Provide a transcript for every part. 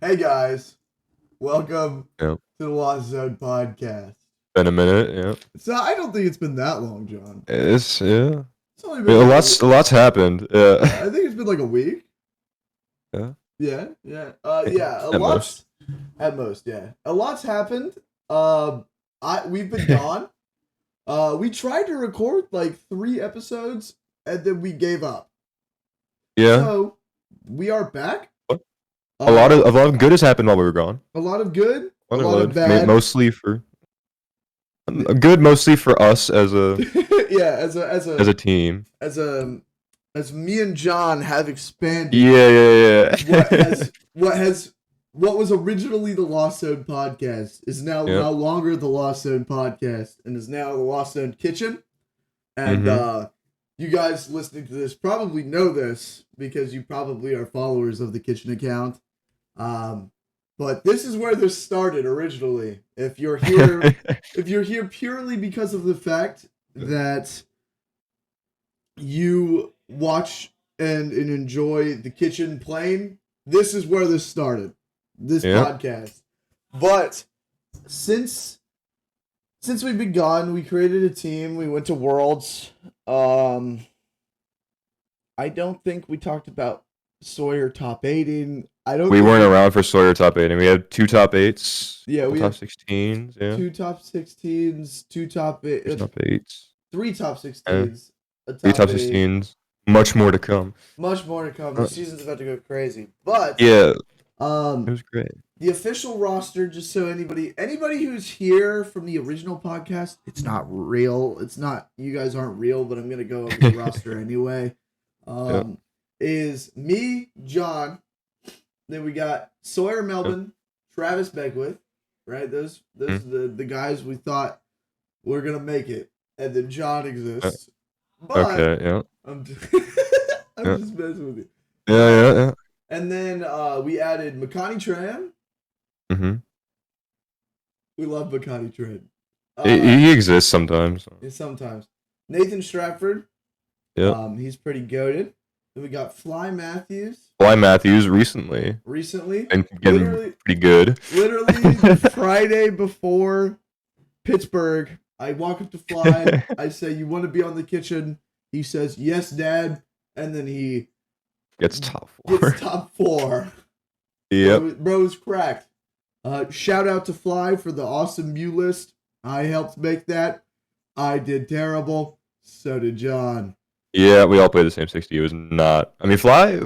Hey guys, welcome Yep. to the Lost Zone podcast. Been a minute, yeah. I don't think it's been that long, John. It's yeah. It's only Yeah, been a like lot's a lot's happened. yeah, Yeah. I think it's been like a week. Yeah. Yeah, a At lot's most. at most, yeah. A lot's happened. We've been gone. We tried to record like 3 episodes and then we gave up. Yeah. So we are back. What? Uh, A lot of good has happened while we were gone. a lot of good, A a lot of lot of good. bad. Mostly for good mostly for us Yeah, as a team. as me and John have expanded Yeah. what Yeah. what was originally the Lost Zone podcast is now Yep. no longer the Lost Zone podcast and is now the Lost Zone Kitchen. And Mhm. you guys listening to this probably know this because you probably are followers of the Kitchen account. But this is where this started originally. If you're here purely because of the fact that you watch and enjoy the Kitchen playing, this is where this started. This Yep. podcast. But since we've been gone, we created a team. We went to Worlds. I don't think we talked about Sawyer top 8ing. I don't We think weren't around for Sawyer top 8, and we had 2 top 8s. Yeah, we top had 16s, yeah. 2 top 16s, 2 top 8, Top 8s. 3 top 16s, a 3 top top 8. 16s. Much more to come. Much more to come. The season's about to go crazy. But Yeah. It was great. the official roster, just so anybody who's here from the original podcast, it's not real. It's not, you guys aren't real, but I'm gonna go over the roster anyway. Is me, John. Then we got Sawyer Melvin, Travis Beckwith, right? Those are the guys we thought were gonna make it, and then John exists. But Okay, yeah. I'm just, Yeah. just messing with you. Yeah. And then we added Makani Tran. Mm-hmm. We love Makani Tran. He exists sometimes. Sometimes. Nathan Stratford. Yeah. He's pretty goated. Then we got Fly Matthews. Fly Matthews recently. And getting pretty good. Literally Friday before Pittsburgh, I walk up to Fly. I say, "You want to be on the Kitchen?" He says, "Yes, Dad." And then he gets top 4. Gets top 4. Yep. Bro's cracked. Shout out to Fly for the awesome Mew list. I helped make that. I did terrible. So did John. Yeah, we all played the same 60. It was not. I mean, Fly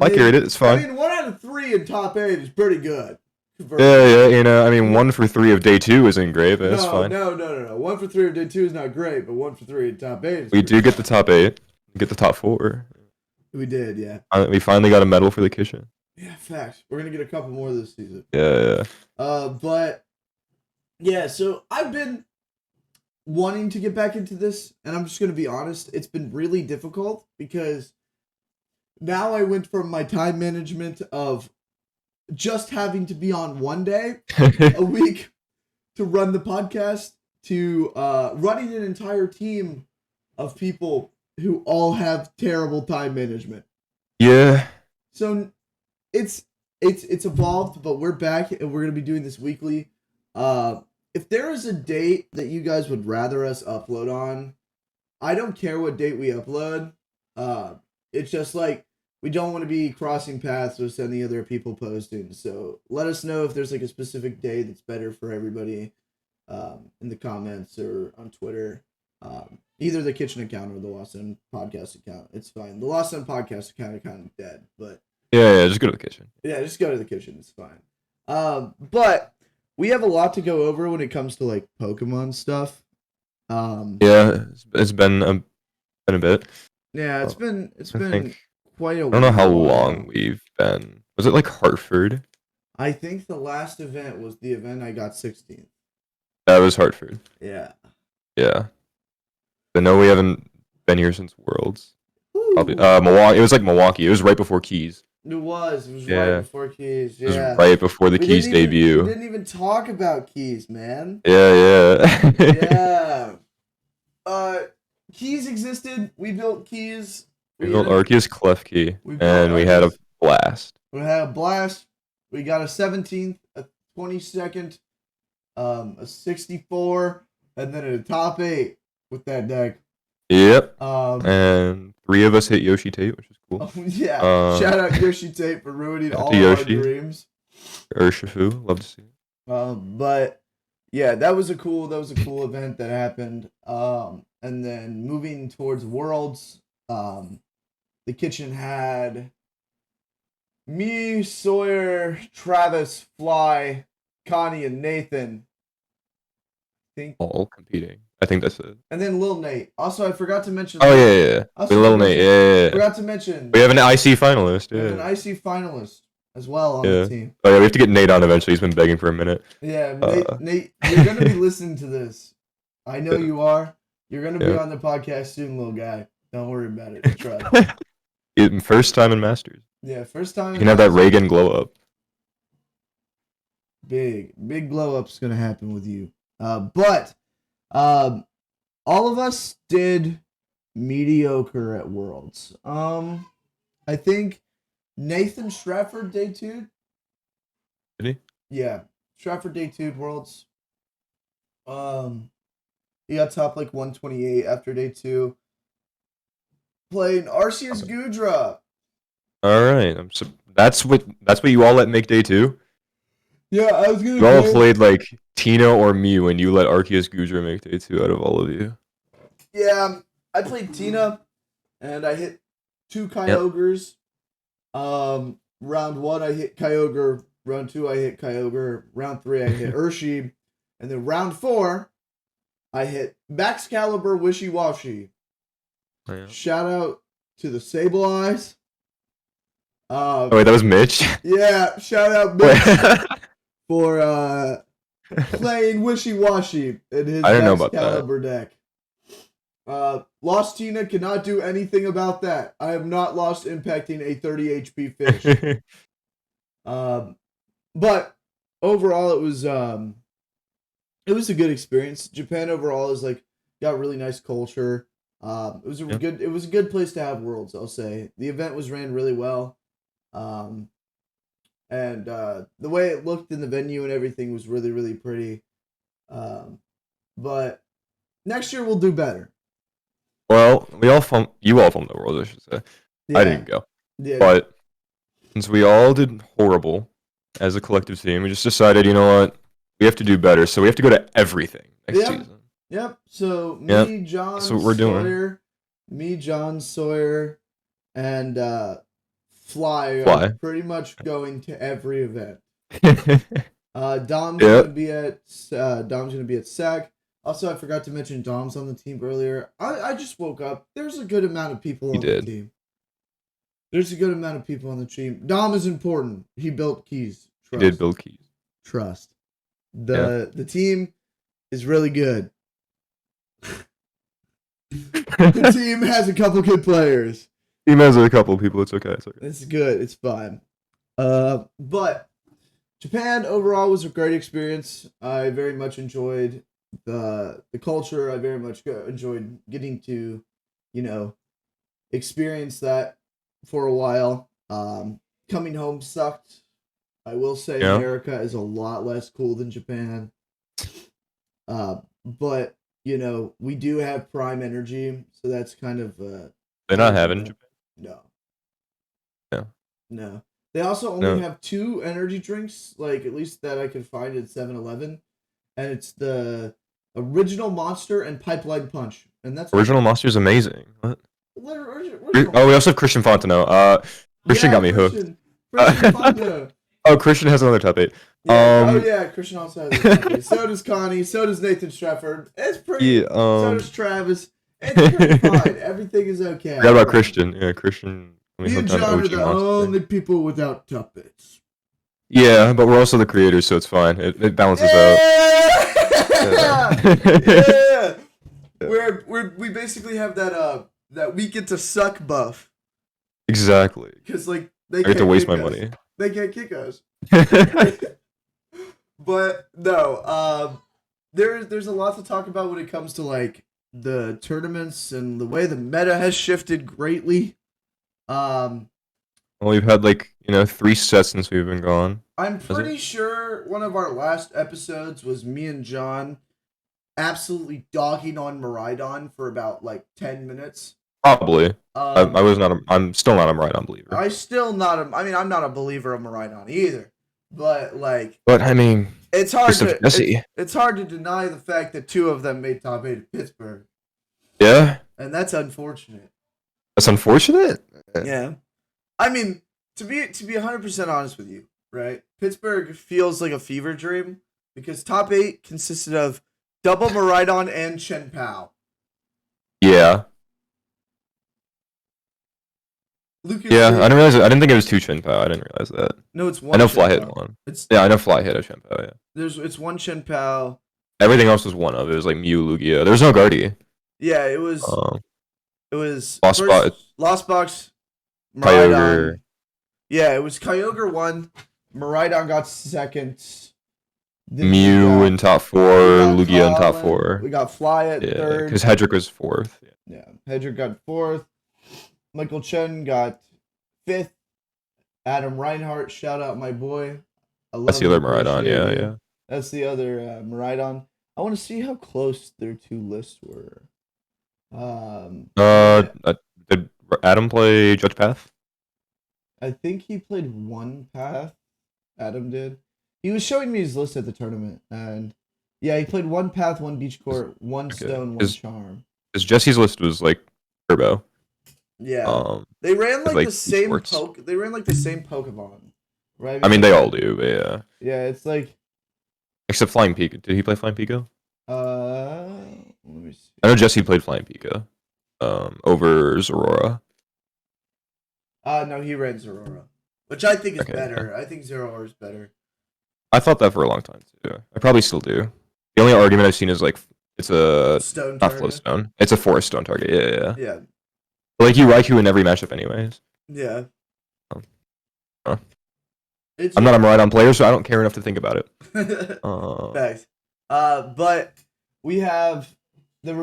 carried it. It's fine. I mean, 1 out of 3 in top 8 is pretty good. Yeah. You know, I mean, 1 for 3 of day 2 isn't great, but it's fine. No. 1 for 3 of day 2 is not great, but 1 for 3 in top 8 is we do get the top 8. We get the top 4. We did, yeah. We finally got a medal for the Kitchen. Yeah, facts. We're going to get a couple more this season. Yeah. But, yeah, so I've been wanting to get back into this, and I'm just going to be honest, it's been really difficult because now I went from my time management of just having to be on one day a week to run the podcast to running an entire team of people who all have terrible time management. Yeah. So it's evolved, but we're back and we're going to be doing this weekly. If there is a date that you guys would rather us upload on, I don't care what date we upload. It's just like we don't want to be crossing paths with any other people posting. So let us know if there's like a specific day that's better for everybody in the comments or on Twitter. Either the Kitchen account or the Lost Zone podcast account. It's fine. The Lost Zone podcast account is kind of dead, but yeah, just go to the Kitchen. Yeah, just go to the Kitchen. It's fine. But we have a lot to go over when it comes to like Pokemon stuff. Yeah, it's been a bit. Yeah, it's been quite a while. I don't know how long we've been. Was it like Hartford? I think the last event was the event I got 16th. That was Hartford. Yeah. Yeah. But no, we haven't been here since Worlds. Ooh. Probably Milwaukee. It was like Milwaukee. It was right before Keys. It was right before Keys. Yeah. It was right before the Keys debut. We didn't even talk about Keys, man. Yeah. Yeah. Keys existed. We built Keys. We built Arceus Klefki, and we had a blast. We had a blast. We got a 17th, a 22nd, a 64, and then a top 8 with that deck. Yep. Um, And 3 of us hit Yoshi Tate, which is cool. oh, yeah. Shout out Yoshi Tate for ruining shout out all to of our Yoshi. dreams. Urshifu, love to see it. But yeah, that was a cool event that happened. And then moving towards Worlds, the kitchen had me, Sawyer, Travis, Fly, Connie, and Nathan. I think, All competing. I think that's it. and then Lil Nate. Also, I forgot to mention. Oh yeah. Also, With Lil Nate, yeah. Forgot to mention. We have an IC finalist, We have an yeah. IC finalist as well on the team. Oh yeah, we have to get Nate on eventually. He's been begging for a minute. Yeah, Nate, you're gonna be listening to this. I know you are. You're gonna be on the podcast soon, little guy. Don't worry about it. Trust. First time in Masters. Yeah, first time. You can have that Reagan glow up. Big glow up's gonna happen with you. But all of us did mediocre at Worlds. I think Nathan Stratford day 2. Did he? Yeah, Stratford day 2 Worlds. He got top like 128 after day 2. Playing Arceus Gudra. All right, that's what you all let make day 2. Yeah, I was gonna. You all played like Tina or Mew, and you let Arceus Gudra make day 2 out of all of you. Yeah, I played Tina, and I hit 2 Kyogres. Yep. Round 1 I hit Kyogre. Round 2 I hit Kyogre. Round 3 I hit Urshi, and then round 4 I hit Baxcalibur Wishy Washy. Oh, yeah. Shout out to the Sable Eyes. Oh wait, that was Mitch. Yeah, shout out Mitch for playing Wishy Washy in his Baxcalibur deck. Lost Tina cannot do anything about that. I have not lost impacting a 30 HP fish. But overall it was a good experience. Japan overall is like got really nice culture. It was a good place to have Worlds, I'll say. The event was ran really well. And the way it looked in the venue and everything was really, really pretty. But next year we'll do better. Well, you all filmed the Worlds, I should say. Yeah. I didn't go. Yeah. But since we all did horrible as a collective team, we just decided, you know what? We have to do better, so we have to go to everything next season. Yep. So me, John, that's what we're doing. Me, John, Sawyer, and Fly are pretty much going to every event. Dom's gonna be at SAC. Also, I forgot to mention Dom's on the team earlier. I just woke up. There's a good amount of people on the team. There's a good amount of people on the team. Dom is important. He built keys. Trust. He did build keys. Trust. The team is really good. The team has a couple good players. Team has a couple people. It's okay. It's good. It's fine. But Japan overall was a great experience. I very much enjoyed the culture. I very much enjoyed getting to, experience that for a while. Coming home sucked. I will say America is a lot less cool than Japan. But we do have Prime Energy, so that's kind of they're not having in Japan. No. They also only have 2 energy drinks, like at least that I could find at 7-Eleven, and it's the Original Monster and Pipeline Punch, and that's Original Monster is amazing. What? Oh, we also have Christian Fontenot. Christian got me hooked. Christian has another top 8. Christian also has a top 8. So does Connie. So does Nathan Stratford. It's pretty. So does Travis. It's pretty fine. Everything is okay. Forgot about Christian. Yeah, Christian. Me and John are the only people without top 8s. Yeah, but we're also the creators, so it's fine. It balances out. Yeah. We basically have that we get to suck buff. Exactly. Because they get to waste my money. They can't kick us. But no, there's a lot to talk about when it comes to the tournaments and the way the meta has shifted greatly. Well, we've had 3 sets since we've been gone. I'm pretty sure one of our last episodes was me and John absolutely dogging on Miraidon for about 10 minutes. Probably. I'm still not a Miraidon believer. I'm not a believer of Miraidon either. But But I mean, it's hard to deny the fact that 2 of them made top 8 at Pittsburgh. Yeah. And that's unfortunate. That's unfortunate? Yeah. I mean, to be 100% honest with you, right? Pittsburgh feels like a fever dream because top 8 consisted of double Miraidon and Chen Pao. Yeah. Lucas yeah, I didn't realize it. I didn't think it was 2 Chen Pao. I didn't realize that. No, it's one. I know Fly hit one. I know Fly hit a Chen Pao, yeah. It's one Chen Pao. Everything else was one of it. It was like Mew, Lugia. There was no Guardy. Yeah, it was Lost Box, Kyogre. Yeah, it was Kyogre 1. Miraidon got 2nd. Mew in top 4, Lugia in top 4. We got Fly at 3rd. Because Hedrick was 4th. Yeah, Hedrick got 4th. Michael Chen got 5th. Adam Reinhardt, shout out my boy. That's the other Miraidon, yeah. That's the other Miraidon. I want to see how close their 2 lists were. Did Adam play Judge Path? I think he played 1 path. Adam did. He was showing me his list at the tournament, and yeah, he played 1 path, 1 beach court, 1 stone, 1 charm. Because Jesse's list was turbo. Yeah. They ran the same They ran the same Pokemon, right? I mean, they all do, but yeah. Yeah, it's except Flying Pico. Did he play Flying Pico? Let me see. I know Jesse played Flying Pico. Over Zorora. No, he ran Zorora, which I think is better. I think Zorora is better. I thought that for a long time too. I probably still do. The only argument I've seen is it's a stone not flow stone. It's a forest stone target. Yeah. But you Raikou in every matchup anyways. Yeah. I'm not a Miraidon player, so I don't care enough to think about it. Thanks. But we have the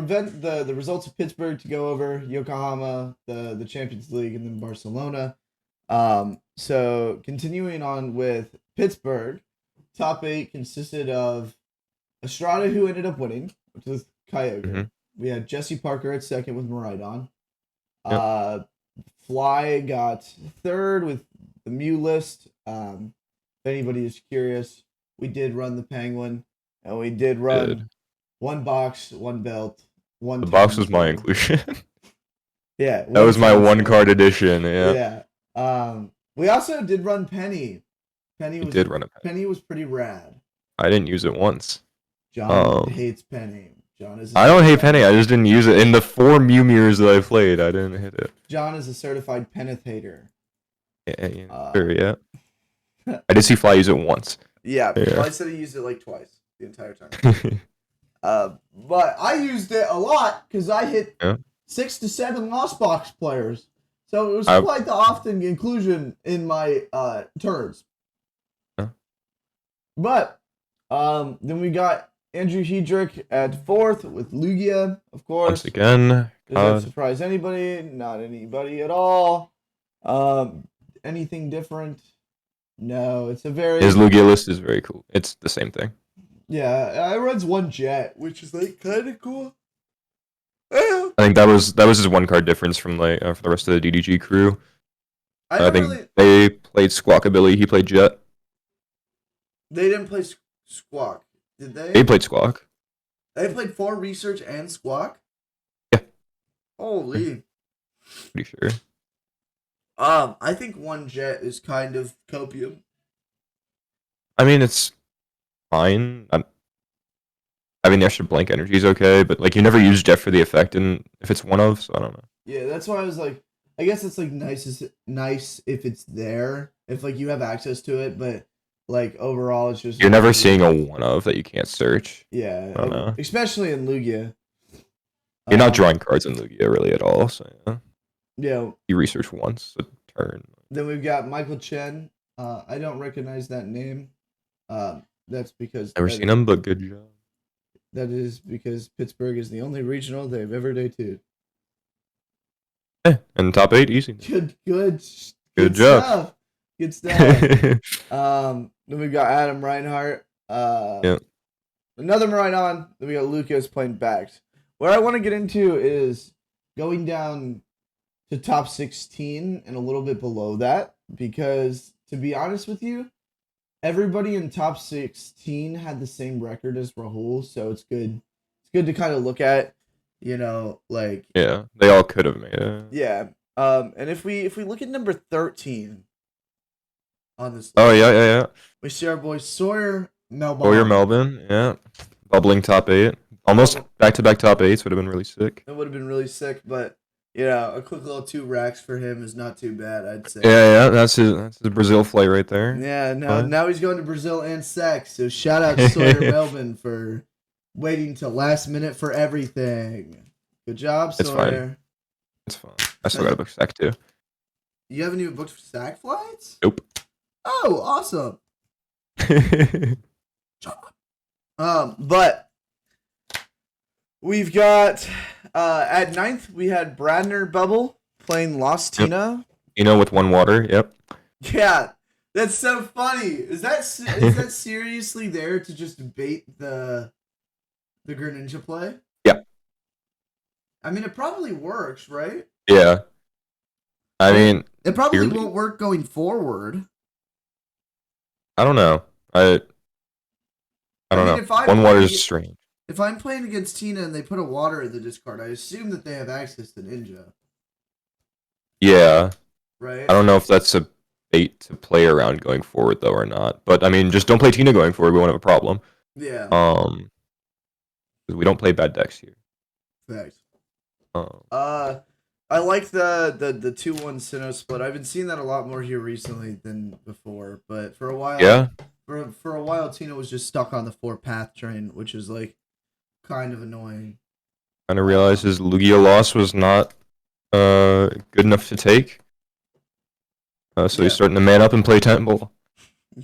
results of Pittsburgh to go over, Yokohama, the Champions League, and then Barcelona. So continuing on with Pittsburgh, top 8 consisted of Estrada, who ended up winning, which was Kyogre. Mm-hmm. We had Jesse Parker at 2nd with Miraidon. Yep. Fly got 3rd with the Mew list. If anybody is curious, we did run the Penguin, and we did run 1 box, 1 belt, 1. The box was my inclusion. Yeah, that was my 1 card edition. Yeah. Yeah. We also did run Penny. Penny was pretty rad. I didn't use it once. John hates Penny. I don't hate Penny. I just didn't use it in the 4 Mew mirrors that I played. I didn't hit it. John is a certified Peneth hater. Yeah, sure, yeah. I did see Fly use it once. Yeah, Fly said he used it twice the entire time. But I used it a lot because I hit 6 to 7 Lost Box players. So it was quite the often inclusion in my turns. But then we got Andrew Hedrick at 4th with Lugia, of course. Once again. Does that surprise anybody? Not anybody at all. Anything different? No, it's a very... His Lugia list is very cool. It's the same thing. Yeah, I runs 1 Jet, which is kind of cool. I think that was his 1 card difference from for the rest of the DDG crew. I think they played Squawkabilly. He played Jet. They didn't play Squawk, did they? They played Squawk. They played 4 Research and Squawk? Yeah. Holy. Pretty sure. I think 1 Jet is kind of copium. I mean, it's fine. Having the extra blank energy is okay, but you never use Jet for the effect, and if it's one of, so I don't know. Yeah, that's why I was I guess it's nice if it's there, if you have access to it, but overall it's just you're never seeing a one of that you can't search. Yeah, I don't know. Especially in Lugia. You're not drawing cards in Lugia really at all, so yeah. You research once a turn. Then we've got Michael Chen. I don't recognize that name. That's because never seen him, but good job. That is because Pittsburgh is the only regional they've ever debuted. And top 8, easy. Good Good job. Stuff. Good stuff. Then we've got Adam Reinhart. Yeah. Another right on. Then we got Lucas playing backs. What I want to get into is going down to top 16 and a little bit below that, because to be honest with you, everybody in top 16 had the same record as Rahul, so it's good. It's good to kind of look at, like, yeah, they all could have made it. Yeah. And if we look at number 13 on this list, yeah. we see our boy Sawyer Melbourne. Sawyer Melbourne, yeah. Bubbling top 8. Almost back-to-back top 8s would have been really sick. It would have been really sick, but a quick little 2 racks for him is not too bad, I'd say. Yeah, that's his Brazil flight right there. Yeah, now he's going to Brazil and sex. So shout out to Sawyer Melbourne for waiting till last minute for everything. Good job, Sawyer. It's fine. I still got to book SAC too. You haven't even booked for SAC flights? Nope. Oh, awesome. But we've got at 9th we had Bradner Bubble playing Lost Tina. With 1 water. Yep. Yeah, that's so funny. Is that seriously there to just bait the Greninja play? Yeah. I mean, it probably works, right? Yeah. I mean, it probably won't work going forward. I don't know. I don't know. 1 water is strange. If I'm playing against Tina and they put a water in the discard, I assume that they have access to Ninja. Yeah. Right? I don't know if that's a bait to play around going forward, though, or not. But, I mean, just don't play Tina going forward. We won't have a problem. Yeah. We don't play bad decks here. Thanks. I like the 2-1 Sinnoh split. I've been seeing that a lot more here recently than before, but for a while, for a while, Tina was just stuck on the 4-path train, which is like kind of annoying. Kind of realized his Lugia loss was not good enough to take, so he's starting to man up and play Temple.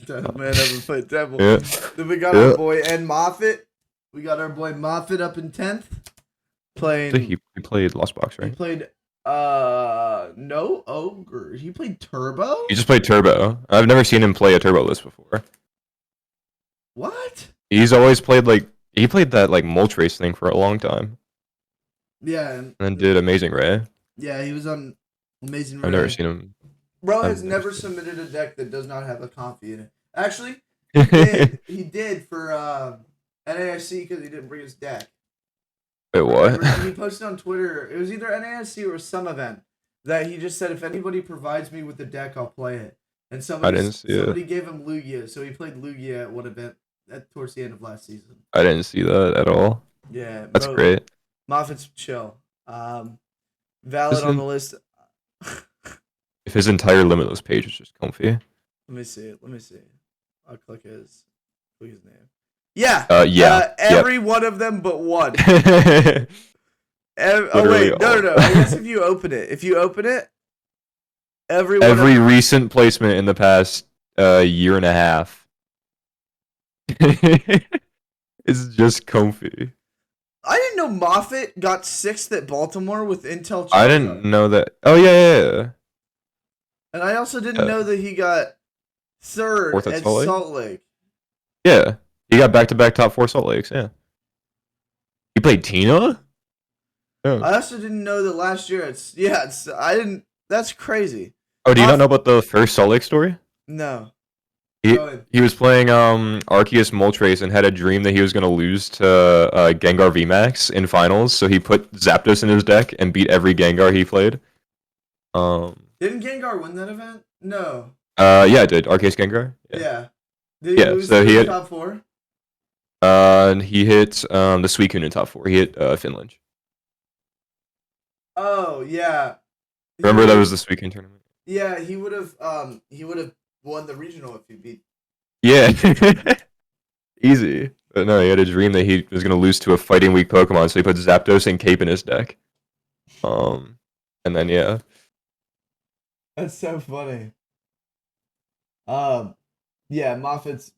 Man up and play Temple. Yeah. Then we got our boy N Moffat. We got our boy Moffat up in 10th. Playing. He played Lost Box, right? He played no Ogre. He played Turbo? He just played Turbo. I've never seen him play a Turbo list before. What? He's always played he played that Moltres thing for a long time. Yeah. And then did Amazing Ray. Yeah, he was on Amazing Ray. I've never seen him. Bro has never submitted a deck that does not have a Comfy in it. Actually, he did for NAIC because he didn't bring his deck. Wait, what? He posted on Twitter. It was either NASC or some event that he just said, if anybody provides me with the deck, I'll play it. And somebody gave him Lugia, so he played Lugia at one event towards the end of last season. I didn't see that at all. Yeah, that's great. Moffat's chill. Valid on the list. If his entire Limitless page is just comfy. Let me see. I'll click his name. Yeah. Every one of them but one. Oh wait, no. I guess if you open it, every recent placement in the past year and a half is just comfy. I didn't know Moffat got 6th at Baltimore with Intel. I didn't know that. Oh yeah. And I also didn't know that he got 3rd at Salt Lake. Yeah. He got back-to-back top 4 Salt Lakes, yeah. He played Tina? Yeah. I also didn't know that last year that's crazy. Oh, do you not know about the first Salt Lake story? No. He was playing Arceus Moltres and had a dream that he was going to lose to Gengar VMAX in finals, so he put Zapdos in his deck and beat every Gengar he played. Didn't Gengar win that event? No. Yeah, it did. Arceus Gengar? Yeah. Did he lose to the top 4? He hit the Suicune in top 4. He hit Finland. Oh yeah. Remember that was the Suicune tournament? Yeah, he would have won the regional if he beat. Yeah. Easy. But no, he had a dream that he was gonna lose to a fighting weak Pokemon, so he put Zapdos and Cape in his deck. And then yeah. That's so funny. Yeah, Moffat's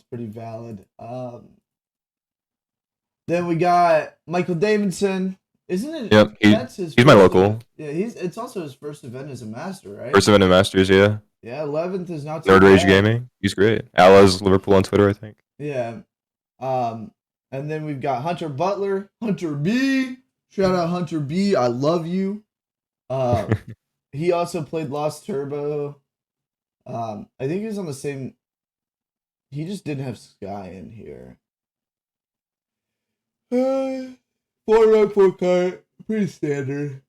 pretty valid. Then we got Michael Davidson Isn't it? Yep, That's his. He's my first local. event. Yeah, it's also his first event as a master, right? First event in Masters, yeah. Yeah, 11th is not too Nerd Rage bad. Gaming. He's great. Ala's Liverpool on Twitter, I think. Yeah. And then we've got Hunter Butler, Hunter B. Shout out Hunter B. I love you. He also played Lost Turbo. I think he was on the same. He just didn't have Sky in here. 4 card, pretty standard.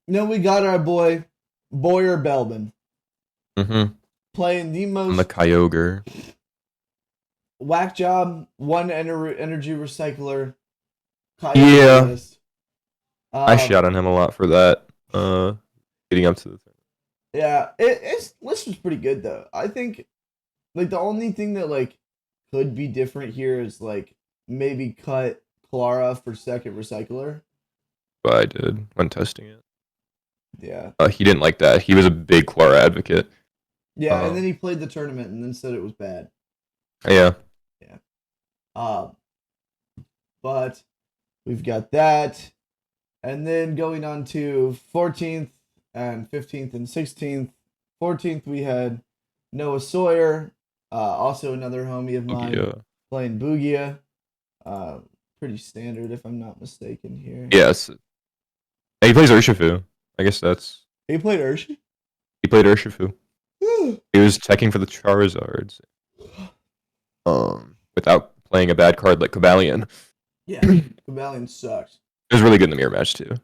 Then we got our boy Boyer Belbin. Mm-hmm. Playing the most. I'm the Kyogre. Whack job, one energy recycler. Yeah. I shot on him a lot for that. Getting up to the thing. Yeah, its list was pretty good though. I think, like, the only thing that like could be different here is like maybe cut Clara for second recycler. But I did when testing it. Yeah. He didn't like that. He was a big Clara advocate. Yeah, and then he played the tournament and then said it was bad. Yeah. Yeah. But we've got that. And then going on to 14th and 15th and 16th. 14th we had Noah Sawyer, also another homie of mine, playing Bugia. Pretty standard if I'm not mistaken here. Yes. He plays Urshifu. I guess that's... He played Urshifu? He played Urshifu. He was teching for the Charizards. Without playing a bad card like Cobalion. Yeah, Cobalion sucks. It was really good in the mirror match too.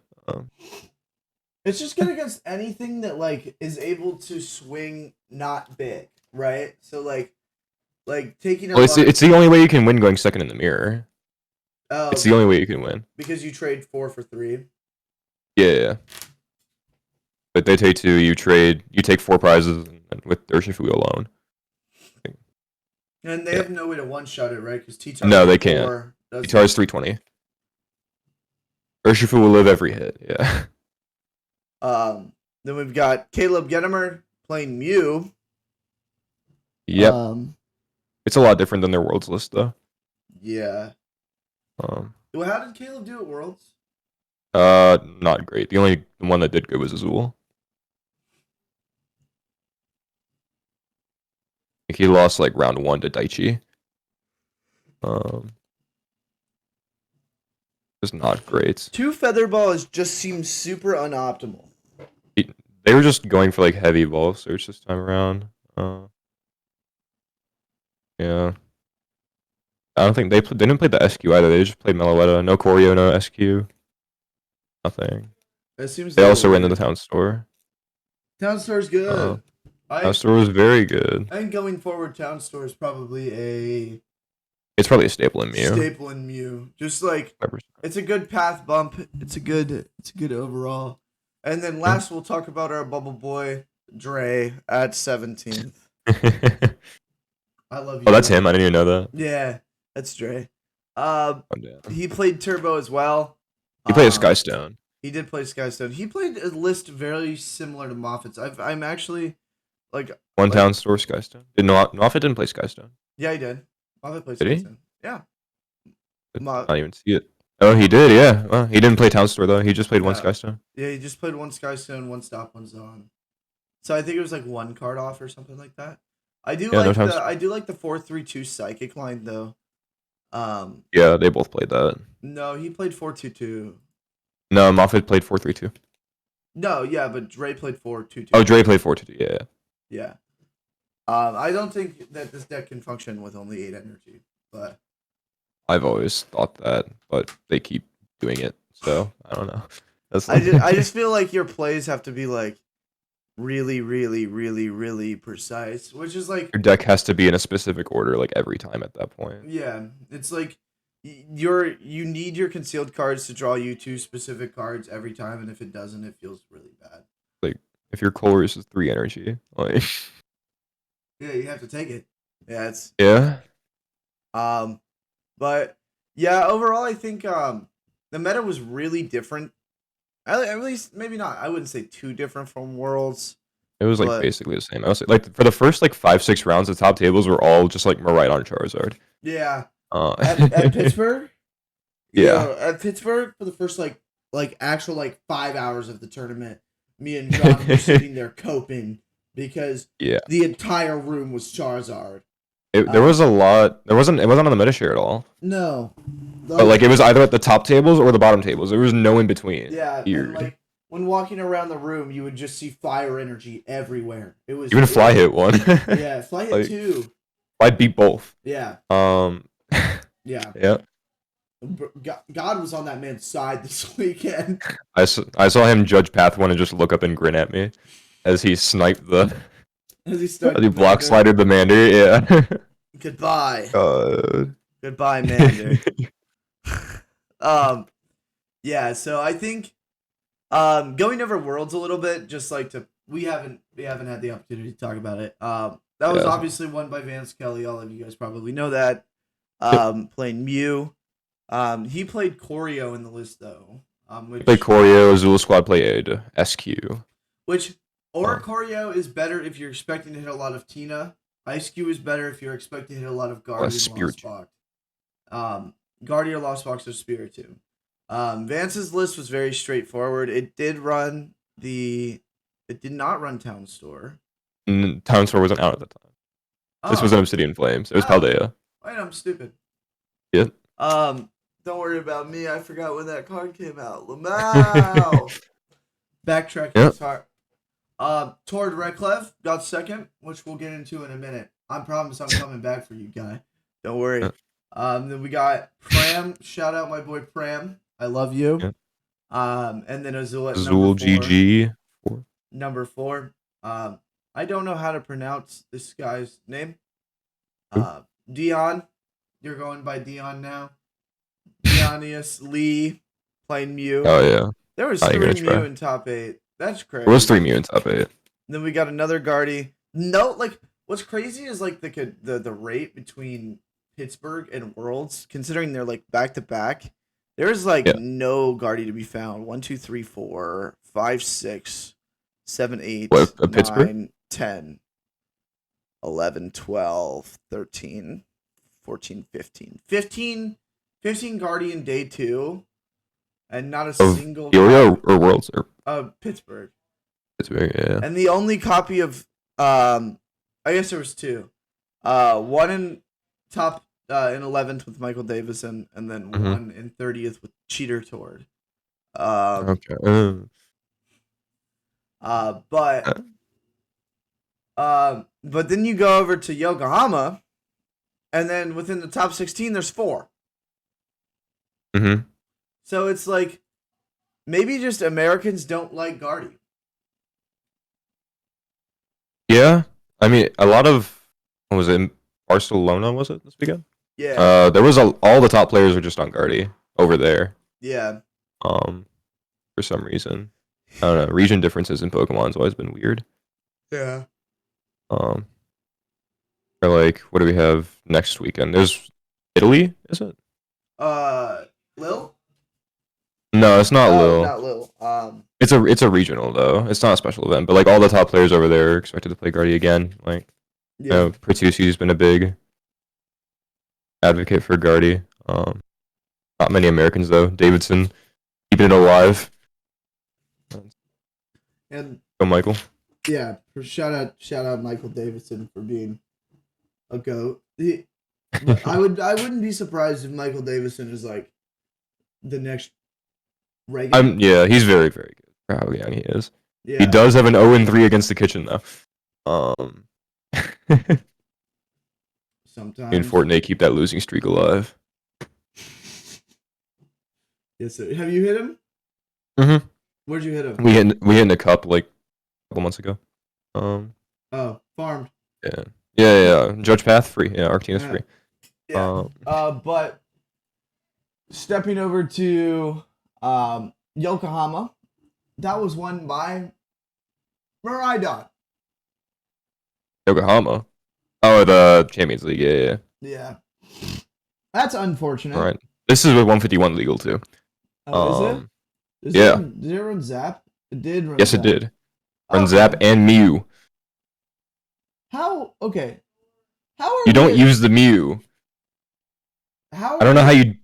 It's just good against anything that like is able to swing not big, right? So like taking. Well, it's the only way you can win going second in the mirror. Oh, it's the only way you can win because you trade 4 for 3. Yeah. But they take 2. You take 4 prizes with Urshifu alone. And they have no way to one-shot it, right? Because T-Tar. No, they can't. T-Tar is 320. Urshifu will live every hit. Yeah. Then we've got Caleb Genimer playing Mew. Yep. It's a lot different than their Worlds list, though. Yeah. Well, how did Caleb do at Worlds? Not great. The one that did good was Azul. I think he lost like round 1 to Daichi. It's not great. 2 feather balls just seems super unoptimal. They were just going for like heavy ball search this time around. Yeah. I don't think they didn't play the SQ either. They just played Meloetta. No Choreo, no SQ. Nothing. It seems they also went into the Town Store. Town Store's good. Town Store was very good. I think going forward, Town Store is probably it's probably a staple in Mew. Staple in Mew. Just like 100%. It's a good path bump. It's a good overall. And then last we'll talk about our bubble boy, Dre, at 17th. I love you. Oh, that's him. I didn't even know that. Yeah, that's Dre. He played Turbo as well. He played Skystone. He did play Skystone. He played a list very similar to Moffat's. I'm actually like Town Store Skystone. Moffat didn't play Skystone. Yeah, he did. Moffat played Skystone. Yeah. I don't even see it. Oh, he did. Yeah. Well, he didn't play Town Store though. He just played one Skystone. Yeah, he just played one Skystone, one Stop, one Zone. So I think it was like 1 card off or something like that. I do like the 4-3-2 Psychic line though. Yeah, they both played that. No, he played 4-2-2. No, Moffat played 4-3-2. No, yeah, but Dre played 4-2-2. Oh, Dre played 4-2-2. Yeah. Yeah. I don't think that this deck can function with only 8 energy, but I've always thought that, but they keep doing it, so I don't know. I just feel like your plays have to be like really, really, really, really precise, which is like your deck has to be in a specific order like every time at that point. Yeah, it's like you need your concealed cards to draw you 2 specific cards every time, and if it doesn't, it feels really bad. Like if your Colress is 3 energy, like yeah, you have to take it. Yeah, but yeah, overall, I think the meta was really different. At least, maybe not. I wouldn't say too different from Worlds. It was like basically the same. I was like for the first like 5-6 rounds, the top tables were all just like Miraidon Charizard. Yeah. At Pittsburgh. Yeah. At Pittsburgh for the first like like actual like 5 hours of the tournament, me and John were sitting there coping because the entire room was Charizard. There was a lot. It wasn't on the meta share at all. No. But like it was either at the top tables or the bottom tables. There was no in between. Yeah, and like when walking around the room, you would just see fire energy everywhere. It was even Fly hit one. Yeah, Fly hit two. I beat both. Yeah. Yeah. Yeah. God was on that man's side this weekend. I saw him judge path one and just look up and grin at me as he sniped the. As he block slided the Mander. Yeah. Goodbye. Goodbye, Mander. Yeah. So I think, going over Worlds a little bit, just like we haven't had the opportunity to talk about it. That was obviously won by Vance Kelly. All of you guys probably know that. Playing Mew. He played Choreo in the list though. He played Choreo. Azul Squad played SQ. Choreo is better if you're expecting to hit a lot of Tina. IceQ is better if you're expecting to hit a lot of Guardian, Lost Box. Guardian, Lost Box, or Spiritomb. Vance's list was very straightforward. It did not run Town Store. Town Store wasn't out at the time. This was an Obsidian Flames. It was Paldea. Wait, I'm stupid. Yeah. Don't worry about me. I forgot when that card came out. Lamau. Backtracking is hard. Tord Reklev got second, which we'll get into in a minute. I promise I'm coming back for you, guy. Don't worry. Then we got Pram. Shout out my boy Pram. I love you. Yeah. And then Azul at Azul GG. Number 4. I don't know how to pronounce this guy's name. Dion. You're going by Dion now. Dionysus Lee playing Mew. Oh yeah. There was 3 Mew in top 8. That's crazy. There was 3 Mew in top 8. Then we got another Guardy. No, like what's crazy is like the rate between Pittsburgh and Worlds, considering they're like back to back. There's like no Guardy to be found. 1, 2, 3, 4, 5, 6, 7, 8, 9, 10, 11, 12, 13, 14, 15. 15 Guardian day 2. And not a single Ilya or Worlds or Pittsburgh. Pittsburgh, yeah. And the only copy of I guess there was 2. One in top in 11th with Michael Davison, and then one in 30th with Cheater Tord. Okay. But then you go over to Yokohama, and then within the top 16 there's 4. So it's like, maybe just Americans don't like Guardy. Yeah. I mean, a lot of, what was it, Barcelona, was it, this weekend? Yeah. There was all the top players were just on Guardy over there. Yeah. For some reason. I don't know. Region differences in Pokemon's always been weird. Yeah. Or like, what do we have next weekend? There's Italy, is it? Lil? No, it's not Lil. Not Lil. It's a regional though. It's not a special event, but like all the top players over there are expected to play Guardy again. Like, you know, Pertusi's been a big advocate for Guardy. Not many Americans though. Davidson keeping it alive. And go Michael. Yeah, shout out Michael Davidson for being a GOAT. I wouldn't be surprised if Michael Davidson is like the next regular. Yeah, he's very, very good for how young he is. Yeah. He does have an 0-3 against the kitchen though. Sometimes in Fortnite keep that losing streak alive. Yes, sir. Have you hit him? Mm-hmm. Where'd you hit him? We hit in the cup like a couple months ago. Oh, farmed. Yeah. Judge Path free. Yeah, Arctina's free. Yeah. But stepping over to Yokohama, that was won by Miraidon. Yokohama. Oh, the Champions League. Yeah. Yeah. That's unfortunate. All right. This is with 151 legal too. Oh, is it? Did it run Zap? It did run Yes, Zap. it did. Run Zap and Mew. How? Okay. How are you don't use the Mew? How? I don't know how you.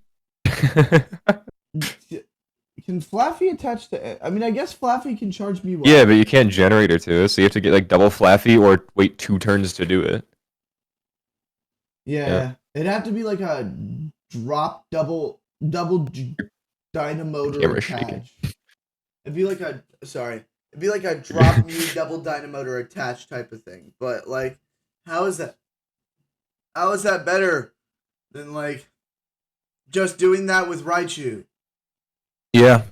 Can Can Flaffy attach to? I mean, I guess Flaffy can charge me. Yeah, but you can't generate her to it, so you have to get like double Flaffy or wait 2 turns to do it. Yeah, it'd have to be like a drop double dynamotor attach. It'd be like a drop Mew double dynamotor attached type of thing. But like, how is that? How is that better than like just doing that with Raichu? Yeah.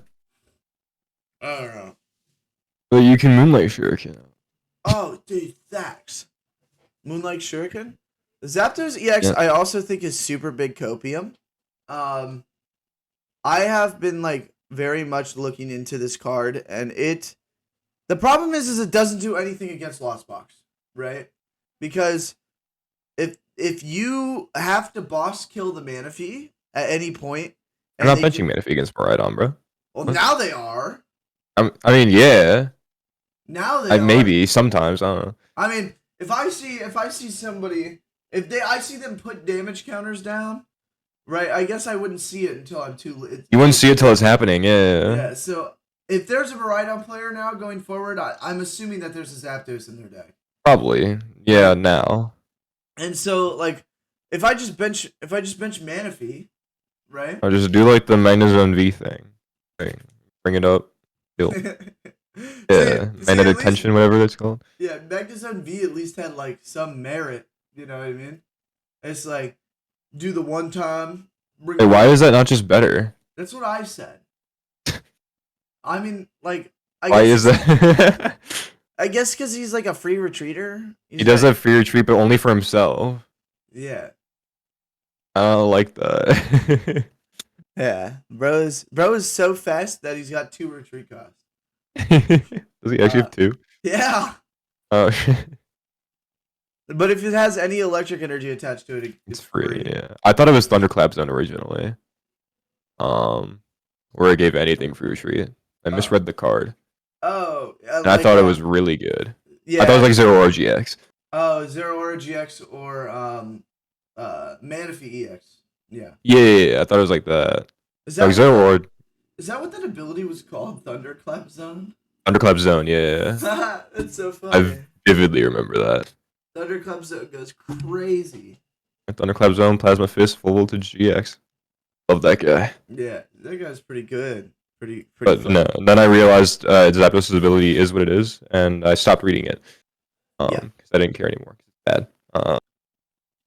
I don't know. But you can Moonlight Shuriken. Oh, dude, thanks. Moonlight Shuriken? The Zapdos EX, yeah. I also think is super big copium. I have been like very much looking into this card, and the problem is it doesn't do anything against Lost Box, right? Because if you have to boss kill the Manaphy at any point, I'm not benching Manaphy against Miraidon, bro. Well, now they are. I mean, yeah. Now they are. Maybe sometimes, I don't know. I mean, if I see somebody, I see them put damage counters down, right? I guess I wouldn't see it until I'm too. You wouldn't see it till it's happening, yeah. Yeah. So if there's a Miraidon player now going forward, I'm assuming that there's a Zapdos in their deck. Probably, yeah. Now. And so, like, if I just bench Manaphy, right? I'll just do like the Magnezone V thing. Bring it up. Yeah, Magnetic Tension, whatever it's called. Yeah, Magnezone V at least had like some merit. You know what I mean? It's like do the one time. Hey, why is that not just better? That's what I said. I mean, like, why is that? I guess because he's like a free retreater. He does have free retreat, but only for himself. Yeah. I don't like that. Yeah, bro is so fast that he's got 2 retreat costs. Does he actually have 2? Yeah. Oh shit. But if it has any electric energy attached to it, it's free. Yeah, I thought it was Thunderclap Zone originally. Where it gave anything free retreat. I misread the card. Oh. And I thought it was really good. Yeah. I thought it was like Zero Aura GX. Oh, Zero Aura GX or Manaphy EX. Yeah. Yeah, I thought it was like that. Is that like Zero Aura? Is that what that ability was called? Thunderclap Zone? Thunderclap Zone, yeah. That's so funny. I vividly remember that. Thunderclap Zone goes crazy. Thunderclap Zone, Plasma Fist, Full Voltage GX. Love that guy. Yeah, that guy's pretty good. Pretty but fun. No, then I realized Zapdos' ability is what it is, and I stopped reading it. Because I didn't care anymore. It's bad.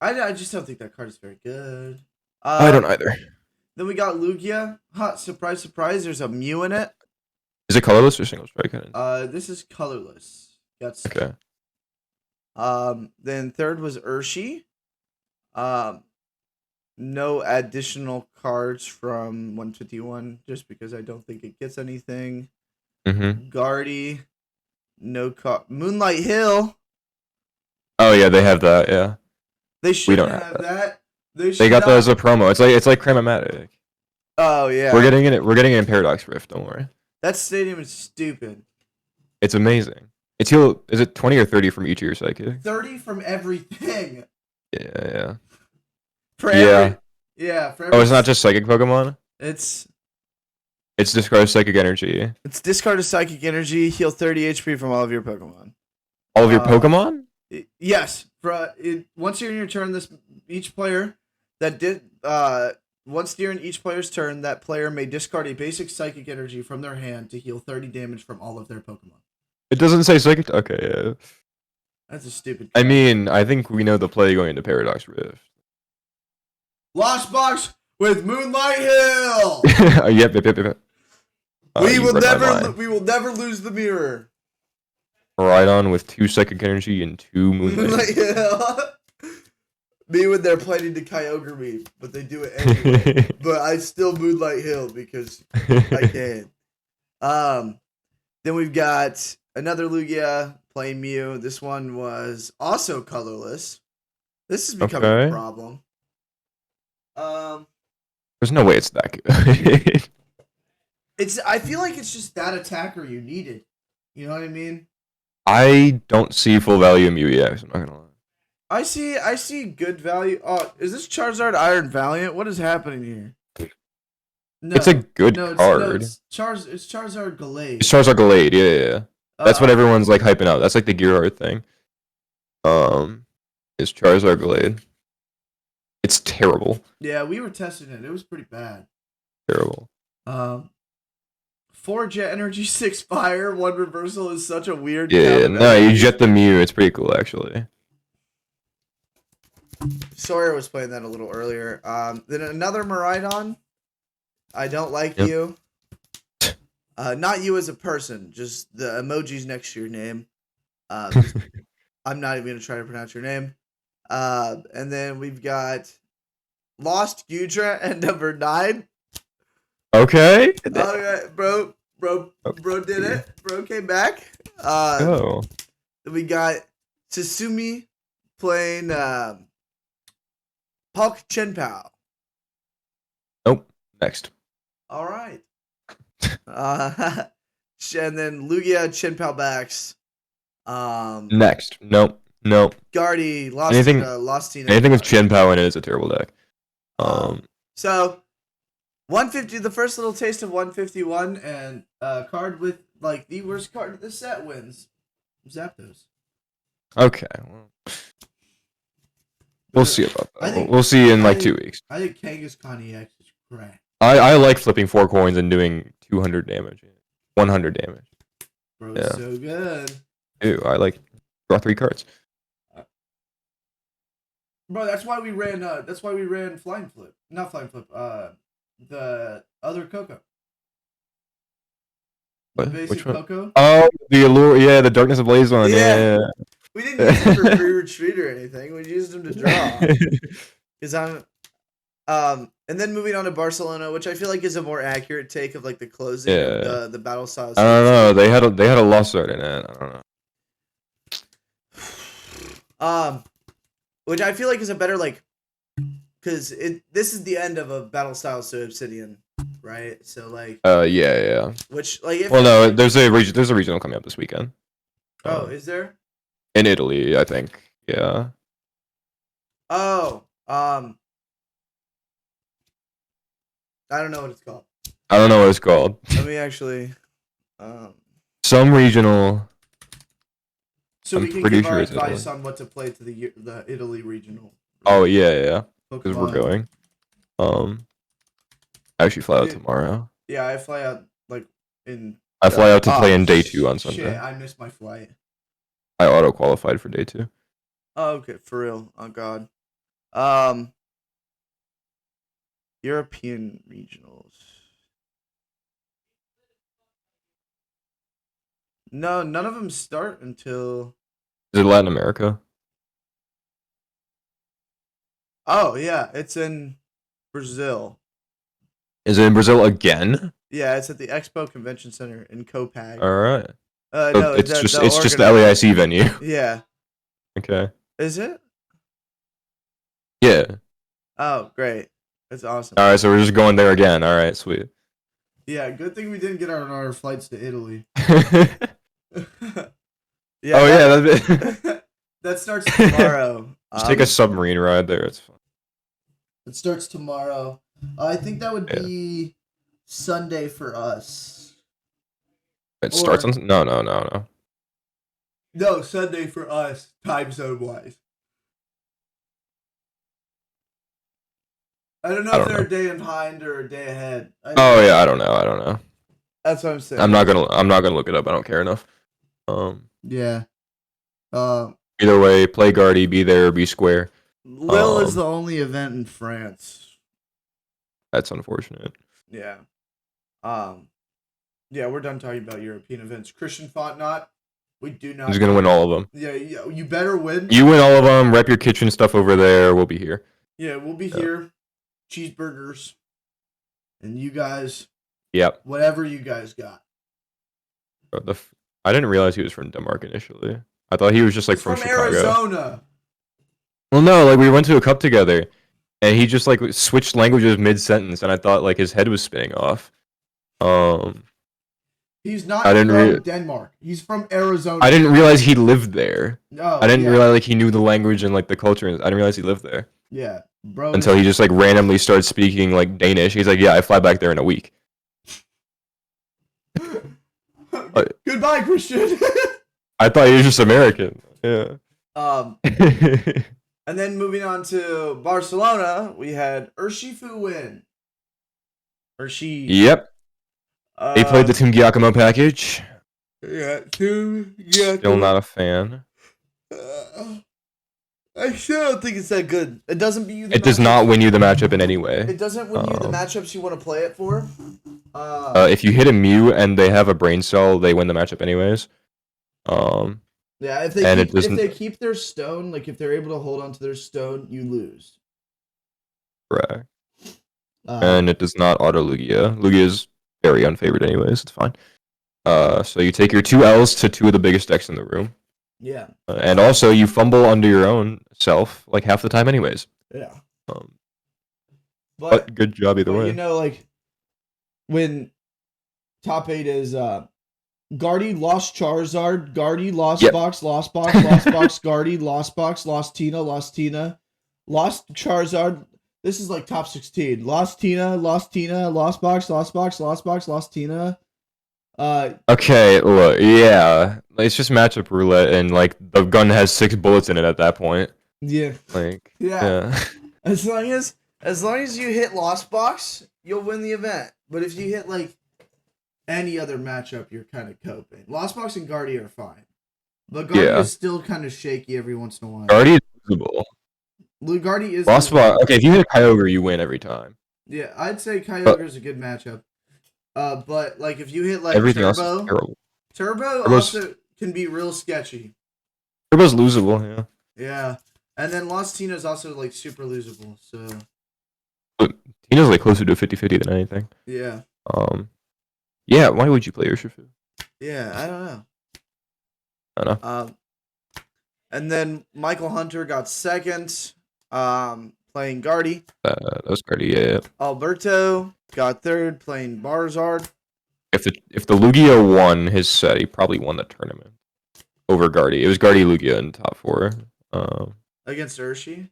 I just don't think that card is very good. I don't either. Then we got Lugia. Surprise, surprise, there's a Mew in it. Is it colorless or single strike? This is colorless. Okay. Then third was Urshi. No additional cards from 151, just because I don't think it gets anything. Guardy. No Moonlight Hill. Oh yeah, they have that. Yeah. They should have that. They got that as a promo. It's like Cramomatic. Oh yeah. We're getting it in Paradox Rift. Don't worry. That stadium is stupid. It's amazing. Is it 20 or 30 from each of your psychic? 30 from everything. Yeah. For every it's not just psychic Pokemon? It's discard psychic energy. It's discard a psychic energy, heal 30 HP from all of your Pokemon. All of your Pokemon? Yes. Once during your turn, each player that did once during each player's turn, that player may discard a basic psychic energy from their hand to heal 30 damage from all of their Pokemon. It doesn't say psychic. Okay, yeah. That's a stupid. I mean, I think we know the play going into Paradox Rift. Lost Box with Moonlight Hill. Yep. We will never lose the mirror. Rhydon with 2 psychic energy and 2 Moonlight Hill. Me when they're planning to Kyogre me, but they do it anyway. But I still Moonlight Hill because I can. Then we've got another Lugia playing Mew. This one was also colorless. This is becoming a problem. There's no way it's that good. I feel like it's just that attacker you needed. You know what I mean? I don't see full value in Mew EX, I'm not gonna lie. I see good value. Oh, is this Charizard Iron Valiant? What is happening here? No, it's a good no, card. it's Charizard Gallade. It's Charizard Gallade, yeah. That's what everyone's like hyping out. That's like the Gear Art thing. It's Charizard Gallade. It's terrible. Yeah, we were testing it. It was pretty bad. Terrible. 4 Jet Energy, 6 Fire, 1 Reversal is such a weird. Yeah, no, you jet the Mew. It's pretty cool, actually. Sawyer was playing that a little earlier. Then another Miraidon. I don't like you. Not you as a person, just the emojis next to your name. I'm not even going to try to pronounce your name. And then we've got Lost Gudra at number 9. Okay. Alright, bro did it. Bro came back. We got Tsusumi playing Palk Chenpao. Nope. Next. Alright. And then Lugia Chenpao backs. Next. Nope. Guardy, Lostina. Anything with Chenpao in it is a terrible deck. So 150, the first little taste of 151, and card with like the worst card of the set wins. Zapdos. Okay. Well, we'll see about that. We'll see in like 2 weeks. I think Kangaskhan EX is great. I like flipping 4 coins and doing 200 damage. 100 damage. Bro, it's so good. Ew, I like draw 3 cards. Bro, that's why we ran Flying Flip. Not Flying Flip, the other Coco. What? Basic Coco? Oh, the Allure, the Darkness Ablaze one. Yeah. We didn't use him for free retreat or anything. We used him to draw. Because and then moving on to Barcelona, which I feel like is a more accurate take of like the closing of the battle styles. I don't know. They had a lost art in it. I don't know. Which I feel like is a better like, because this is the end of a battle style to Obsidian, right? So like. Yeah. Which like. No, there's a regional coming up this weekend. Oh, is there? In Italy, I think. Yeah. Oh, I don't know what it's called. Let me actually. Some regional. So we can give our advice on what to play to the Italy regional. Oh yeah. Because we're going. I actually fly out tomorrow. Yeah, I fly out like in. I fly out to play in day 2 on Sunday. Shit, I missed my flight. I auto qualified for day 2. Oh, okay, for real. Oh god. European regionals. No, none of them start until. Is it Latin America? Oh yeah, it's in Brazil. Is it in Brazil again? Yeah, it's at the Expo Convention Center in Copag. All right. No, it's just the LAIC venue. Yeah. Okay. Is it? Yeah. Oh, great. That's awesome. All right, so we're just going there again. All right, sweet. Yeah, good thing we didn't get on our flights to Italy. That starts tomorrow. Just take a submarine ride there. It's fun. It starts tomorrow. I think that would be Sunday for us. Starts on no. No, Sunday for us, time zone wise. I don't know if they're a day behind or a day ahead. I don't know. That's what I'm saying. I'm not gonna look it up. I don't care enough. Yeah. Either way, play Guardy, be there or be square. Lille is the only event in France. That's unfortunate. Yeah. Yeah, we're done talking about European events. Christian Fontenot, we do not. He's gonna win all of them. Yeah, you better win. You win all of them. Rep your kitchen stuff over there. We'll be here. Yeah, we'll be here. Cheeseburgers, and you guys. Yep. Whatever you guys got. I didn't realize he was from Denmark initially. I thought he was just like from Chicago. Arizona. Well, no, like we went to a cup together, and he just like switched languages mid-sentence, and I thought like his head was spinning off. He's not from Denmark. He's from Arizona. I didn't realize he lived there. No, I didn't realize like he knew the language and like the culture. I didn't realize he lived there. Yeah, Bro, until he just like randomly starts speaking like Danish. He's like, yeah, I fly back there in a week. Goodbye, Christian. I thought he was just American. Yeah. And then moving on to Barcelona, we had Urshifu win. Yep. They played the Team Giacomo package. Yeah, Team Giacomo. Still not a fan. I still don't think it's that good. It doesn't beat you. It does not win you the matchup in any way. It doesn't win you the matchups you want to play it for. If you hit a Mew and they have a brain cell, they win the matchup anyways. Yeah, if they keep their stone, like if they're able to hold on to their stone, you lose. Correct. And it does not auto Lugia. Lugia is very unfavored anyways. It's fine. So you take your 2 L's to 2 of the biggest decks in the room. Yeah. And also you fumble under your own self like half the time anyways. Yeah. But good job either way. You know, like when top 8 is Guardy lost Charizard, Guardy lost box, lost box, lost box, Guardy lost box, lost Tina, lost Charizard. This is like top 16. Lost Tina, lost box, lost box, lost box, lost Tina. Okay, look, yeah, it's just matchup roulette, and like the gun has 6 bullets in it at that point. Yeah. Like yeah. As long as you hit lost box, you'll win the event. But if you hit like any other matchup, you're kind of coping. Lost box and Guardy are fine, but Guardy is still kind of shaky every once in a while. Guardy is losable. Guardy is lost box. Okay, if you hit a Kyogre, you win every time. Yeah, I'd say Kyogre is a good matchup. But like if you hit like everything Turbo, else is terrible. Turbo also can be real sketchy. Turbo's losable, yeah. Yeah, and then Lost Tina is also like super losable. So Tina's like closer to 50-50 than anything. Yeah. Yeah. Why would you play Urshifu? Yeah, I don't know. I don't know. And then Michael Hunter got second. Playing Guardy. That was Guardy, yeah. Alberto got third, playing Barzard. If the Lugia won his set, he probably won the tournament over Guardy. It was Guardy Lugia in top 4. Against Urshi?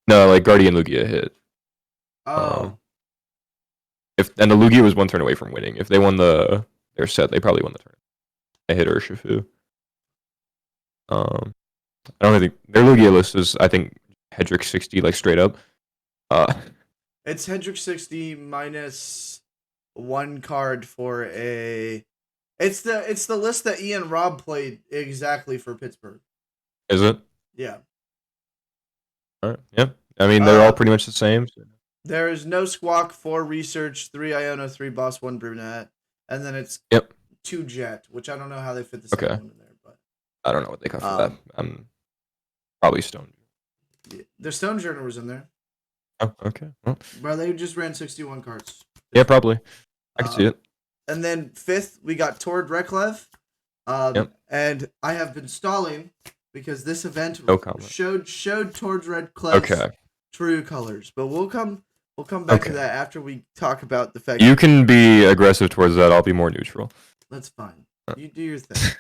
No, like Guardy and Lugia hit. Oh. And the Lugia was 1 turn away from winning. If they won their set, they probably won the tournament. They hit Urshifu. I don't think their Lugia list is, I think, Hedrick 60, like straight up. It's Hedrick 60 minus 1 card for a. It's the list that Ian Robb played exactly for Pittsburgh. Is it? Yeah. All right. Yeah. I mean, they're all pretty much the same. So. There is no Squawk, 4 Research, 3 Iona, 3 Boss, 1 Brunette, and then it's 2 Jet, which I don't know how they fit the second one in there, but I don't know what they got for that. I'm probably Stone. Yeah. The Stone Journal was in there. Oh, okay. Well. Bro, they just ran 61 cards. Yeah, probably. I can see it. And then 5th, we got Tord Reklev. And I have been stalling because this event showed Tord Reklev's true colors. But we'll come back to that after we talk about the fact. You can be aggressive towards that. I'll be more neutral. That's fine. You do your thing.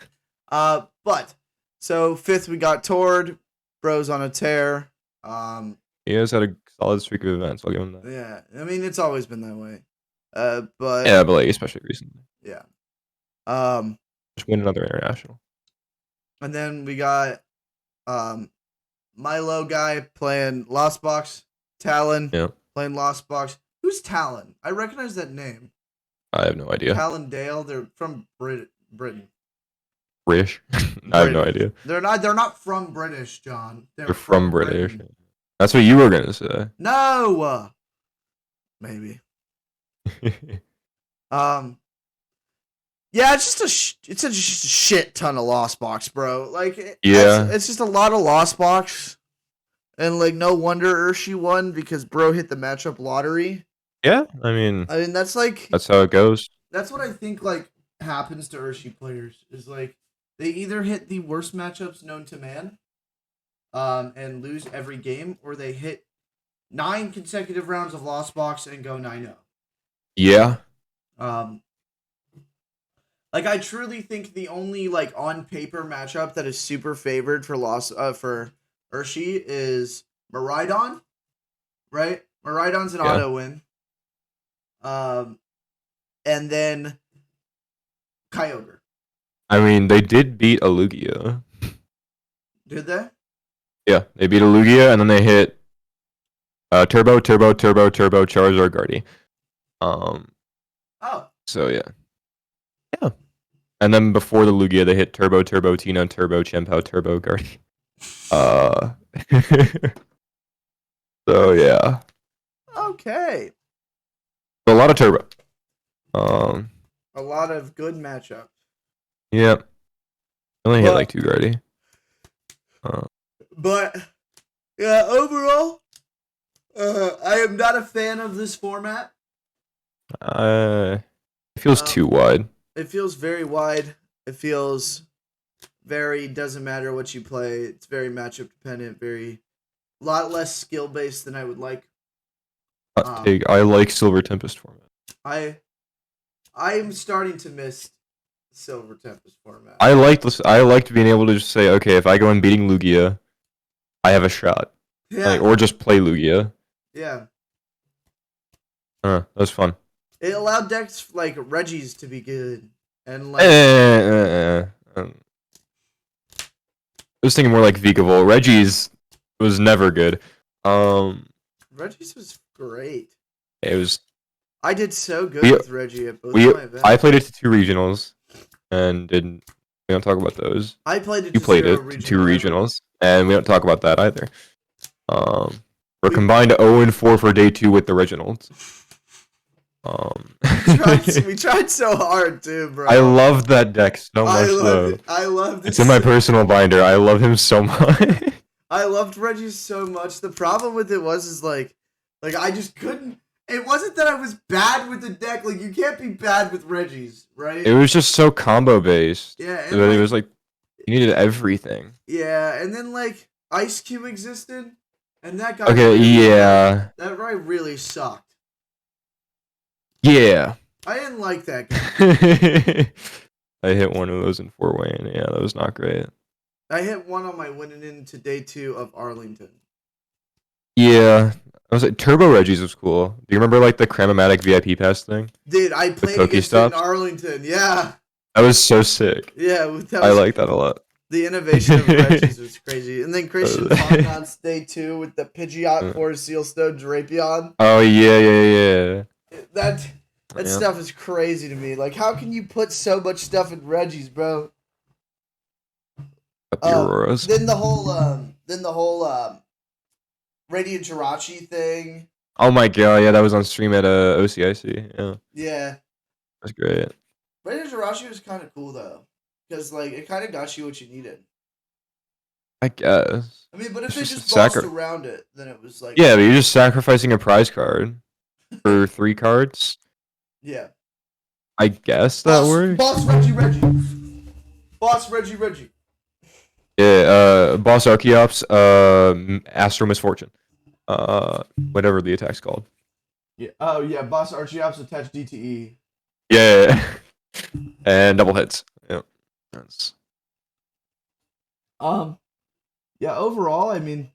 But so 5th, we got Tord. Bro's on a tear. He has had a solid streak of events. I'll give him that. Yeah, I mean it's always been that way. But like especially recently. Yeah. Just win another international. And then we got Milo guy playing Lost Box. Talon playing Lost Box. Who's Talon? I recognize that name. I have no idea. Talon Dale. They're from Britain. British? I have no idea. They're not from British, John. They're from British. Britain. That's what you were gonna say. No. Maybe. Yeah, it's just a shit ton of Lost Box, bro. Like, it's just a lot of Lost Box, and like no wonder Urshi won because bro hit the matchup lottery. Yeah, I mean that's how it goes. That's what I think like happens to Urshi players is like they either hit the worst matchups known to man, and lose every game, or they hit 9 consecutive rounds of Lost Box and go 9-0. Yeah. Like I truly think the only like on paper matchup that is super favored for for Urshi is Miraidon right? Miraidon's an auto win. And then Kyogre. I mean, they did beat a Lugia. Did they? Yeah, they beat a Lugia, and then they hit Turbo, Charizard, Guardy. Oh. So yeah. Yeah. And then before the Lugia, they hit Turbo, Tina, Turbo, Chien-Pao, Turbo, Guardy. So yeah. Okay. A lot of Turbo. A lot of good matchups. Yep. I only hit like 2 Guardy. But yeah, overall, I am not a fan of this format. It feels too wide. It feels very wide. It feels very doesn't matter what you play. It's very matchup dependent. A lot less skill based than I would like. I like Silver Tempest format. I am starting to miss Silver Tempest format. I liked being able to just say, okay, if I go in beating Lugia, I have a shot. Yeah. Like, or just play Lugia. Yeah. That was fun. It allowed decks like Reggie's to be good. And like I was thinking more like Vikavolt. Reggie's was never good. Reggie's was great. It was. I did so good with Reggie at both my events. I played it to 2 regionals, and we don't talk about those. I played it. You played it to 2 regionals, and we don't talk about that either. We're combined 0-4 for day 2 with the originals. We tried so hard too, bro. I loved that deck so much though. I loved it. It's in my personal binder. I love him so much. I loved Reggie so much. The problem with it was like I just couldn't. It wasn't that I was bad with the deck. Like, you can't be bad with Reggie's, right? It was just so combo based. Yeah, and it was like you needed everything. Yeah, and then like Ice Cube existed, and that guy. Okay, yeah. That ride really sucked. Yeah. I didn't like that guy. I hit one of those in 4-way, and yeah, that was not great. I hit one on my winning into day 2 of Arlington. Yeah. I was like, Turbo Reggie's was cool. Do you remember like the Cramomatic VIP pass thing? Dude, I played against it in Arlington. Yeah. That was so sick. Yeah, I like that a lot. The innovation of Reggie's was crazy. And then Christian Pong's day 2 with the Pidgeot for Sealstone Drapion. Oh yeah. That stuff is crazy to me. Like, how can you put so much stuff in Reggie's, bro? The Auroras. Then the whole Radiant Jirachi thing. Oh my god, yeah, that was on stream at OCIC. Yeah. Yeah. That's great. Radiant Jirachi was kind of cool though, because like it kind of got you what you needed. I guess. I mean, but if they just bossed around it, then it was like. Yeah, but you're just sacrificing a prize card for 3 cards. Yeah. I guess that works. Boss Reggie. Boss Reggie. Yeah, Boss Archeops, Astro Misfortune. Whatever the attack's called. Yeah. Oh yeah, Boss Archeops attached DTE. Yeah. And double hits. Yeah. That's... Yeah, overall, I mean,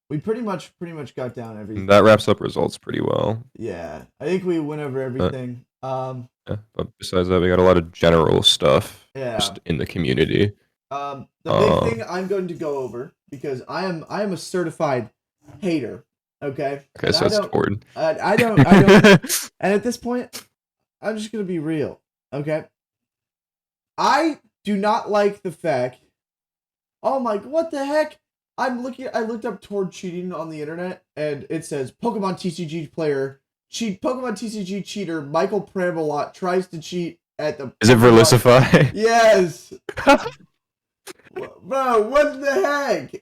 we pretty much got down everything. That wraps up results pretty well. Yeah. I think we went over everything. Yeah, but besides that, we got a lot of general stuff just in the community. The big thing I'm going to go over, because I am a certified hater. Okay. Okay, so that's Tord. I don't. And at this point, I'm just gonna be real. Okay. I do not like the fact. Oh my! What the heck? I looked up Tord cheating on the internet, and it says Pokemon TCG player Pokemon TCG cheater Michael Prambalot tries to cheat at the. Is it Verlisify? Yes. Bro, what the heck?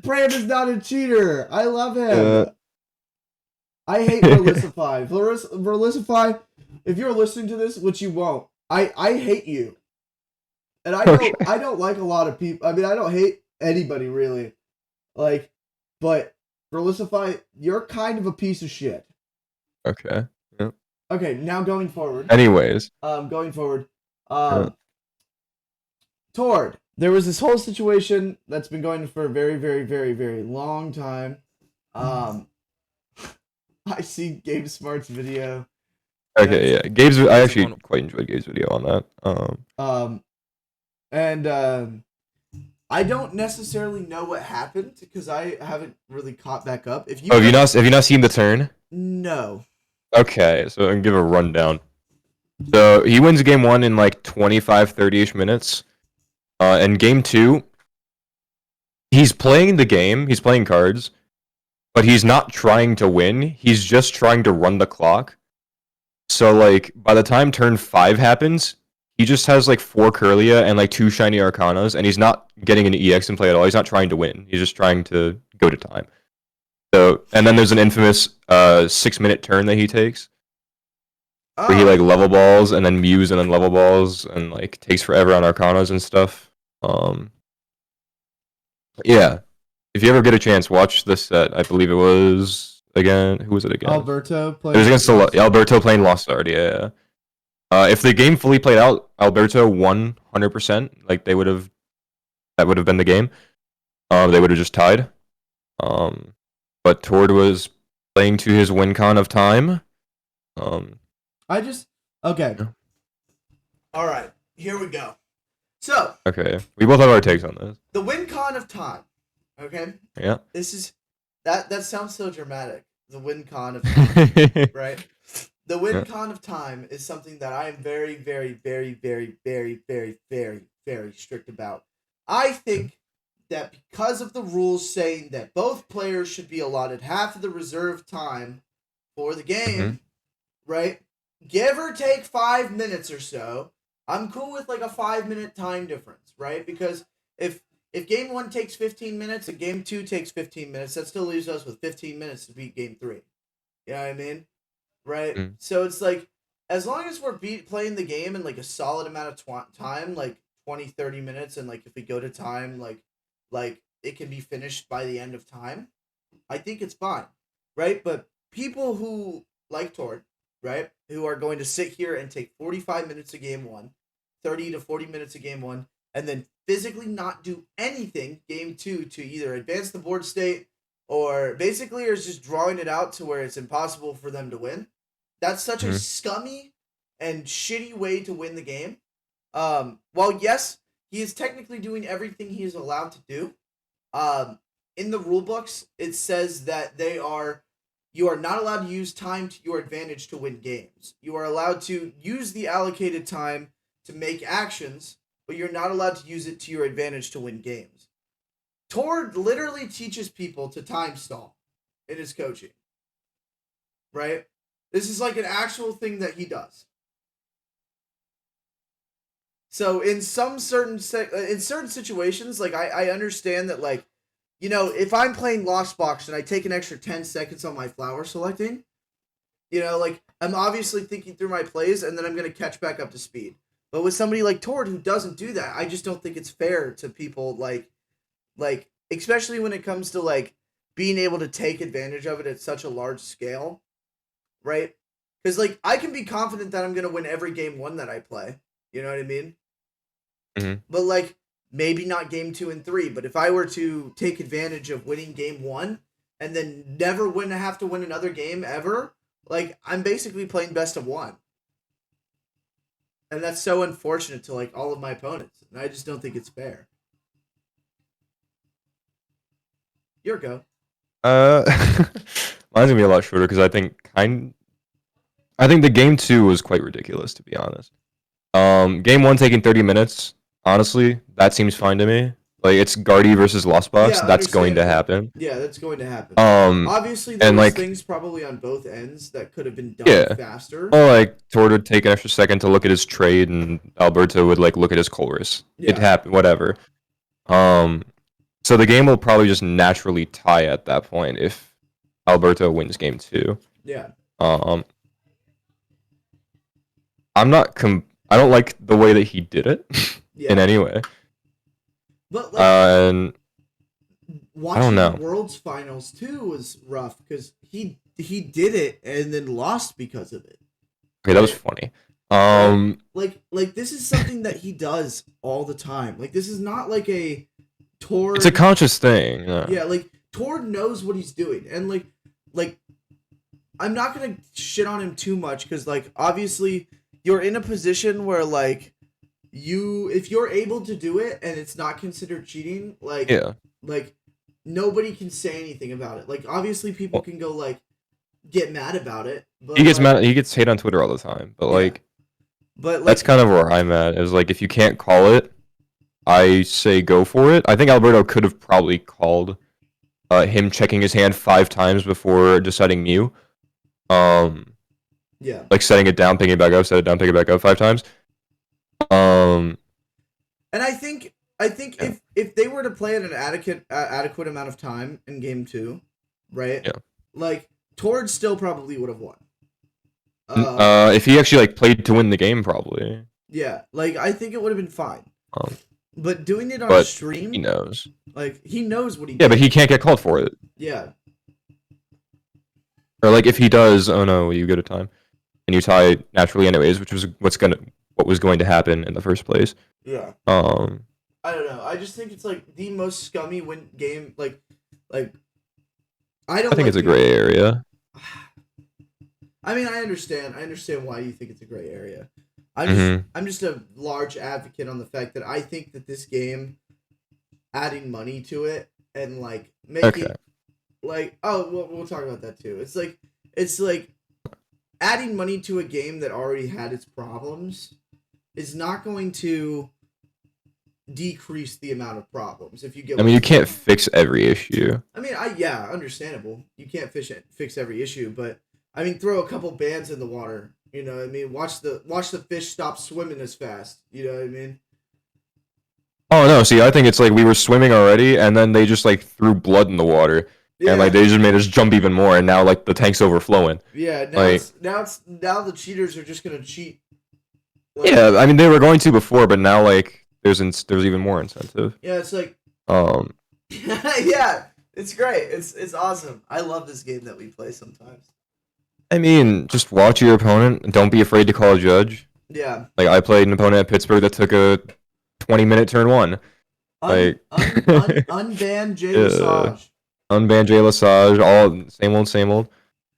Pram is not a cheater. I love him. I hate Verlisify. Verlisify, if you're listening to this, which you won't, I hate you. And I don't like a lot of people. I mean, I don't hate anybody really. Like, but Verlisify, you're kind of a piece of shit. Okay. Yeah. Okay, now going forward. Anyways. Going forward. Tord. There was this whole situation that's been going for a very, very, very, very long time. I see Gabe Smart's video. Okay, yeah. Gabe's. I actually quite enjoyed Gabe's video on that. And I don't necessarily know what happened because I haven't really caught back up. If you have you not seen the turn? No. Okay, so I'll give a rundown. So he wins game 1 in like 25, 30-ish minutes. And game 2, he's playing the game, he's playing cards, but he's not trying to win. He's just trying to run the clock. So like by the time turn 5 happens, he just has like 4 Kirlia and like 2 shiny Arcanas, and he's not getting an EX in play at all. He's not trying to win. He's just trying to go to time. So, and then there's an infamous 6-minute turn that he takes, where he like level balls and then Muse and then level balls and like takes forever on Arcanas and stuff. Yeah, if you ever get a chance, watch this set. I believe it was again. Who was it again? Alberto playing. It was against Alberto playing Lost Art. Yeah. If the game fully played out, Alberto won 100%. Like that would have been the game. They would have just tied. But Tord was playing to his win con of time. Okay. Yeah. All right, here we go. So. Okay, we both have our takes on this. The win con of time. Okay. Yeah. This is that sounds so dramatic. The win con of time, right? The win con of time is something that I am very, very, very, very, very, very, very, very strict about. I think that because of the rules saying that both players should be allotted half of the reserve time for the game, right? Give or take 5 minutes or so, I'm cool with like a 5-minute time difference, right? Because if game 1 takes 15 minutes and game 2 takes 15 minutes, that still leaves us with 15 minutes to beat game 3. You know what I mean? Right? So it's like, as long as we're playing the game in like a solid amount of time, like 20, 30 minutes, and like if we go to time, like it can be finished by the end of time, I think it's fine, right? But people who like Tord, right, who are going to sit here and take 45 minutes of game 1, 30 to 40 minutes of game 1, and then physically not do anything game 2 to either advance the board state or basically is just drawing it out to where it's impossible for them to win. That's such a scummy and shitty way to win the game. While yes, he is technically doing everything he is allowed to do. In the rule books, it says that you are not allowed to use time to your advantage to win games. You are allowed to use the allocated time to make actions, but you're not allowed to use it to your advantage to win games. Tord literally teaches people to time stall in his coaching. Right? This is like an actual thing that he does. So in certain situations, like I understand that, like, you know, if I'm playing Lost Box and I take an extra 10 seconds on my flower selecting, you know, like I'm obviously thinking through my plays and then I'm going to catch back up to speed. But with somebody like Tord who doesn't do that, I just don't think it's fair to people, like especially when it comes to like being able to take advantage of it at such a large scale, right? Because like I can be confident that I'm going to win every game 1 that I play. You know what I mean? But like maybe not game 2 and 3. But if I were to take advantage of winning game 1 and then never have to win another game ever, like I'm basically playing best of 1. And that's so unfortunate to like all of my opponents. And I just don't think it's fair. Your go. Mine's gonna be a lot shorter because I think the game 2 was quite ridiculous, to be honest. Game 1 taking 30 minutes. Honestly, that seems fine to me. Like it's Guardy versus Lost Box. Yeah, that's going to happen. Yeah, that's going to happen. Obviously, there was things probably on both ends that could have been done faster. Well, like Tord would take an extra second to look at his trade, and Alberto would like look at his chorus. Yeah. It happened. Whatever. So the game will probably just naturally tie at that point if Alberto wins game 2. Yeah. I don't like the way that he did it in any way. But like, watching the Worlds Finals too was rough because he did it and then lost because of it. Okay, that was funny. Like this is something that he does all the time. Like this is not like a Tord. It's a conscious thing. Yeah, like Tord knows what he's doing, and like I'm not gonna shit on him too much because like obviously you're in a position where like if you're able to do it and it's not considered cheating, like nobody can say anything about it. Like obviously people can go like get mad about it. But he gets mad. He gets hate on Twitter all the time. But like, that's kind of where I'm at. Is like if you can't call it, I say go for it. I think Alberto could have probably called him checking his hand 5 times before deciding Mew. Like setting it down, picking it back up, set it down, pick it back up 5 times. And I think if they were to play at an adequate amount of time in game 2, right? Yeah. Like Tord still probably would have won. If he actually like played to win the game, probably. Yeah, like I think it would have been fine. But doing it on stream, he knows. Like he knows what he. Yeah, but he can't get called for it. Yeah. Or like if he does, oh no, you get a time, and you tie naturally anyways, which was what was going to happen in the first place. Yeah. I don't know. I just think it's like the most scummy game. Like I think it's a gray area. I mean, I understand why you think it's a gray area. I'm just a large advocate on the fact that I think that this game, adding money to it and like making like we'll talk about that too. It's like adding money to a game that already had its problems is not going to decrease the amount of problems. If you get, you can't fix every issue. I mean, understandable. You can't fix every issue, but I mean, throw a couple bans in the water. You know what I mean? Watch the fish stop swimming as fast. You know what I mean? Oh no! See, I think it's like we were swimming already, and then they just like threw blood in the water, and like they just made us jump even more, and now like the tank's overflowing. Yeah, now the cheaters are just gonna cheat. Like, yeah, I mean they were going to before, but now like there's even more incentive. Yeah, it's like yeah, it's great. It's awesome. I love this game that we play sometimes. I mean, just watch your opponent and don't be afraid to call a judge. Yeah. Like, I played an opponent at Pittsburgh that took a 20-minute turn 1. Unban Jay Lesage. Unban Jay Lesage, all same old.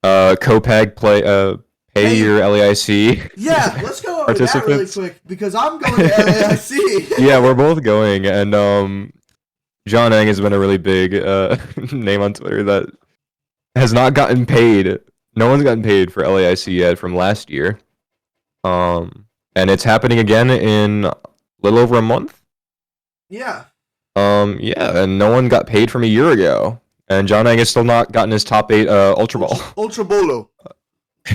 Copag pay your LAIC. Yeah, let's go over that really quick, because I'm going to LAIC. Yeah, we're both going, and John Eng has been a really big name on Twitter that has not gotten paid. No one's gotten paid for LAIC yet from last year. And it's happening again in a little over a month. Yeah. Yeah, and no one got paid from a year ago. And John Eng has still not gotten his top 8 Ultra Ball. Ultra Bolo.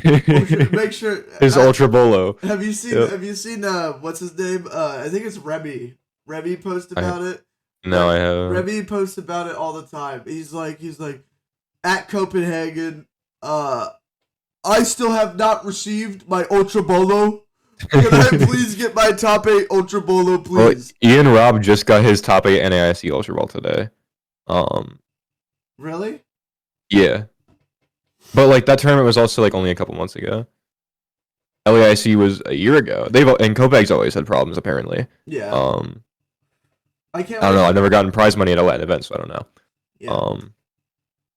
Make sure his Ultra Bolo. Have you seen what's his name? I think it's Remy. Remy posts about it. No, I haven't. Remy posts about it all the time. He's like at Copenhagen. I still have not received my Ultra Bolo. Can I please get my top 8 Ultra Bolo, please? Well, Ian Robb just got his top 8 NAIC Ultra Ball today. Really? Yeah. But like that tournament was also like only a couple months ago. LAIC was a year ago. And Copag's always had problems apparently. Yeah. I don't know. I've never gotten prize money at a Latin event, so I don't know. Yeah.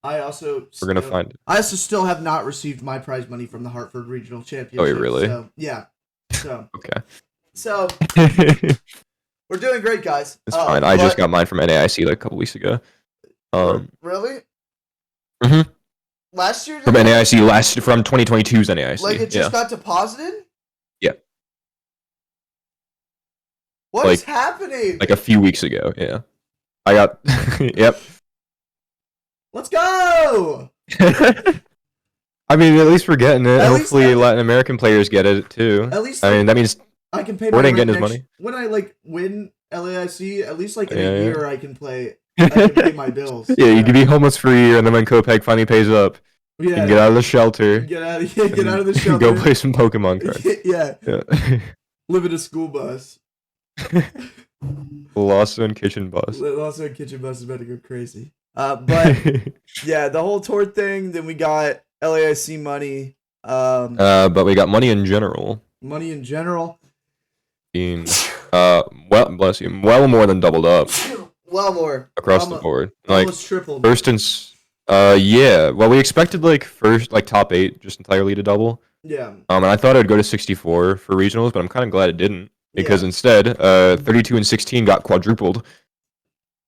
We're gonna find it. I also still have not received my prize money from the Hartford Regional Championship. Oh, really? So, yeah. So okay. So we're doing great, guys. It's fine. I just got mine from NAIC like a couple weeks ago. Really? Mm-hmm. Last year? From NAIC from 2022's NAIC. Like it just got deposited? Yeah. What is happening? Like a few weeks ago, yeah. I got yep. Let's go! I mean, at least we're getting it. Hopefully, Latin American players get it too. At least, I mean, that means I can pay. We're getting his money when I win LAIC. At least in a year, I can play. I can pay my bills. Yeah, you can be homeless for a year, and then when Copag finally pays up, you can get out of the shelter. Get out of the shelter. Go play some Pokemon cards. Yeah. Live in a school bus. Lawson Kitchen Bus. Lawson Kitchen Bus is about to go crazy. But yeah, the whole tour thing. Then we got LAIC money. But we got money in general. Money in general. Well, bless you. Well more than doubled up. Well more across the board. Almost tripled. First and Yeah. Well, we expected like first like top 8 just entirely to double. Yeah. And I thought it'd go to 64 for regionals, but I'm kind of glad it didn't because instead, 32 and 16 got quadrupled.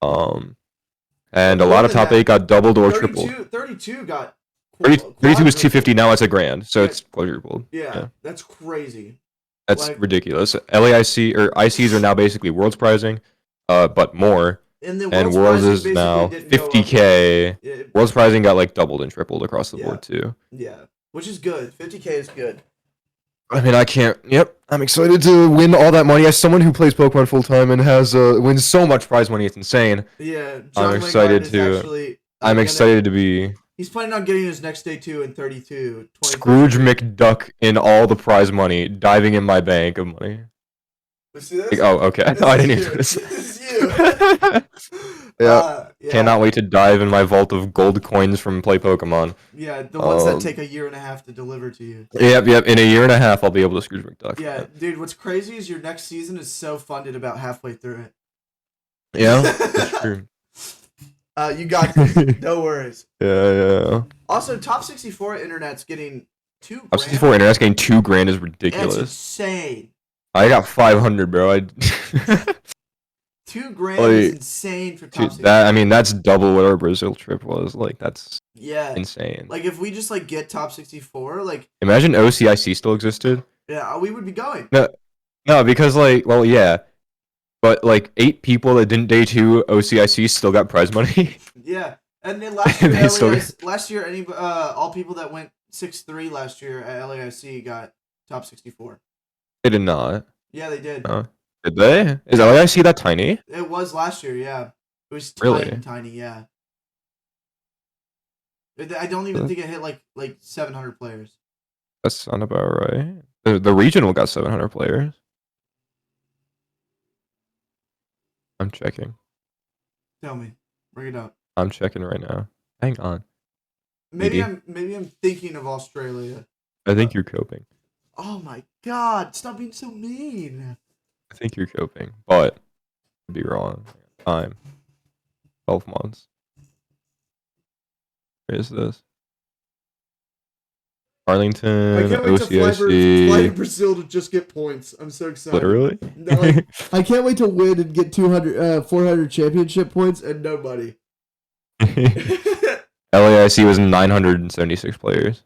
And a lot of top 8 got doubled or tripled. 32 got 32 was 250. Now it's a grand, so it's quadrupled. Yeah, that's crazy. That's ridiculous. LAIC or ICs are now basically world's prizing, but more. And worlds is now 50K. World's prizing got like doubled and tripled across the board too. Yeah, which is good. 50K is good. I mean, I can't. Yep, I'm excited to win all that money. As someone who plays Pokemon full time and has wins so much prize money, it's insane. Yeah, I'm excited to. I'm excited to be. He's planning on getting his next day 2 in 32. Scrooge McDuck in all the prize money, diving in my bank of money. See this? Like, oh, okay. I didn't even notice. This is you. Yeah. Cannot wait to dive in my vault of gold coins from Play Pokemon. Yeah, the ones that take a year and a half to deliver to you. Yep. In a year and a half, I'll be able to Scrooge McDuck. Yeah, dude, what's crazy is your next season is so funded about halfway through it. Yeah, that's true. You got this. No worries. Yeah. Also, Top 64 Internet's getting $2 grand. Top 64 Internet's getting $2 grand is ridiculous. That's insane. I got 500, bro. $2 grand is insane for Top 64. I mean, that's double what our Brazil trip was. Like, that's insane. Like, if we just like get Top 64, like, imagine OCIC still existed. Yeah, we would be going. No, because like, well, yeah. But like 8 people that didn't day 2 OCIC still got prize money. Yeah, and then last year, all people that went 6-3 last year at LAIC got top 64. They did not. Yeah, they did. Did they? Is LAIC that tiny? It was last year. Yeah, it was tiny. Yeah, I don't even think it hit like 700 players. That's not about right. The regional got 700 players. I'm checking. Tell me. Bring it up. I'm checking right now. Hang on. Maybe I'm thinking of Australia. I think you're coping. Oh my god, stop being so mean. I think you're coping, but I'd be wrong. Time. 12 months. Where is this? Arlington, I can't wait to fly to Brazil to just get points. I'm so excited. Literally? No, I can't wait to win and get 400 championship points and no money. LAIC was 976 players.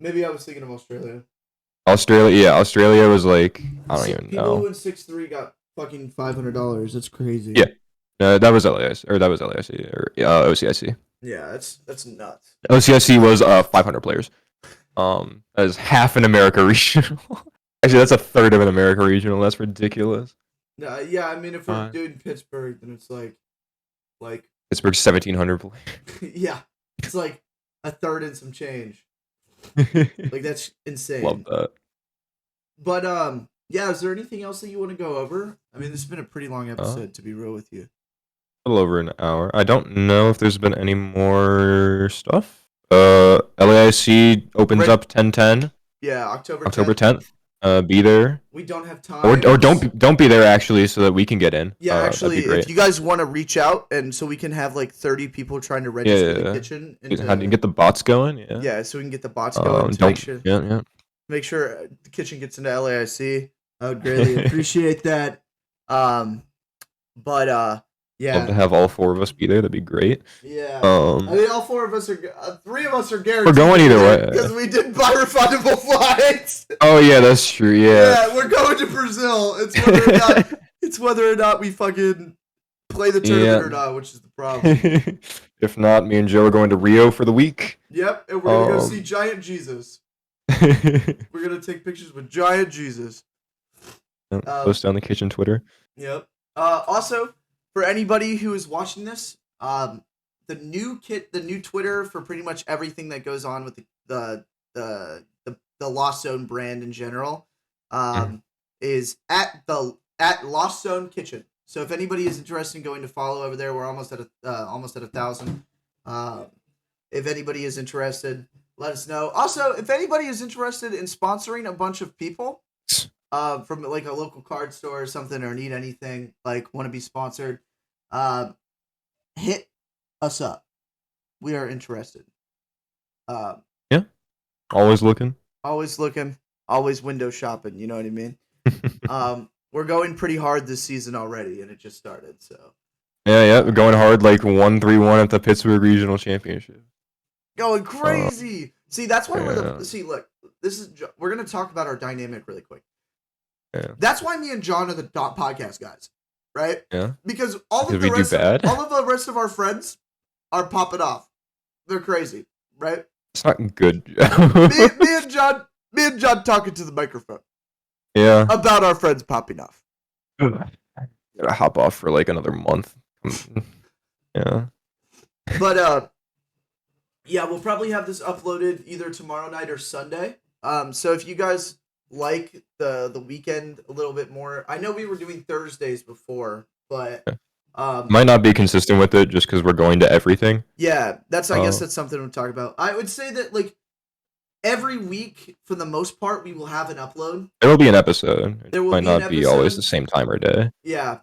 Maybe I was thinking of Australia. Australia was like, I don't even know. People who went 6-3 got fucking $500. That's crazy. Yeah. That was LAIC, or OCIC. Yeah, that's nuts. OCIC was 500 players. That is half an America regional. Actually, that's a third of an America regional. That's ridiculous. Yeah, I mean, if we're doing Pittsburgh, then it's like Pittsburgh's 1,700 players. Yeah, it's like a third and some change. Like, that's insane. Love that. But yeah, is there anything else that you want to go over? I mean, this has been a pretty long episode, to be real with you. A little over an hour. I don't know if there's been any more stuff. LAIC opens up 10/10. Yeah, October 10th. Be there. We don't have time. Or don't be there actually, so that we can get in. Yeah, actually, if you guys want to reach out and so we can have like 30 people trying to register the kitchen. How do you get the bots going? Yeah, so we can get the bots going. Make sure the kitchen gets into LAIC. I would greatly appreciate that. Yeah. Love to have all 4 of us be there. That'd be great. Yeah. I mean, all 4 of us are. 3 of us are guaranteed. We're going either way because we did buy refundable flights. Oh yeah, that's true. Yeah. Yeah, we're going to Brazil. It's whether or not we fucking play the tournament or not, which is the problem. If not, me and Joe are going to Rio for the week. Yep, and we're gonna go see Giant Jesus. We're gonna take pictures with Giant Jesus. Post on the kitchen Twitter. Yep. Also, for anybody who is watching this, the new Twitter for pretty much everything that goes on with the Lost Zone brand in general, is at Lost Zone Kitchen. So if anybody is interested in going to follow over there, we're almost at 1,000. If anybody is interested, let us know. Also, if anybody is interested in sponsoring a bunch of people, from like a local card store or something, or need anything, like want to be sponsored, hit us up. we are interested. Yeah. Always looking. Always looking. Always window shopping. You know what I mean? We're going pretty hard this season already, and it just started. So. Yeah. We're going hard, like 1-3-1 at the Pittsburgh Regional Championship. Going crazy. See, that's why look. We're gonna talk about our dynamic really quick. Yeah. That's why me and John are the podcast guys, right? Yeah. Because all of the rest of our friends are popping off. They're crazy, right? It's not good. me and John talking to the microphone. Yeah. About our friends popping off. Gotta hop off for like another month. Yeah. But yeah, we'll probably have this uploaded either tomorrow night or Sunday. So if you guys like the weekend a little bit more, I know we were doing Thursdays before, but might not be consistent with it just because we're going to everything. Yeah, I guess that's something we'll talk about. I would say that like every week, for the most part, we will have an upload. There will be an episode. It might not be always the same time or day. Yeah.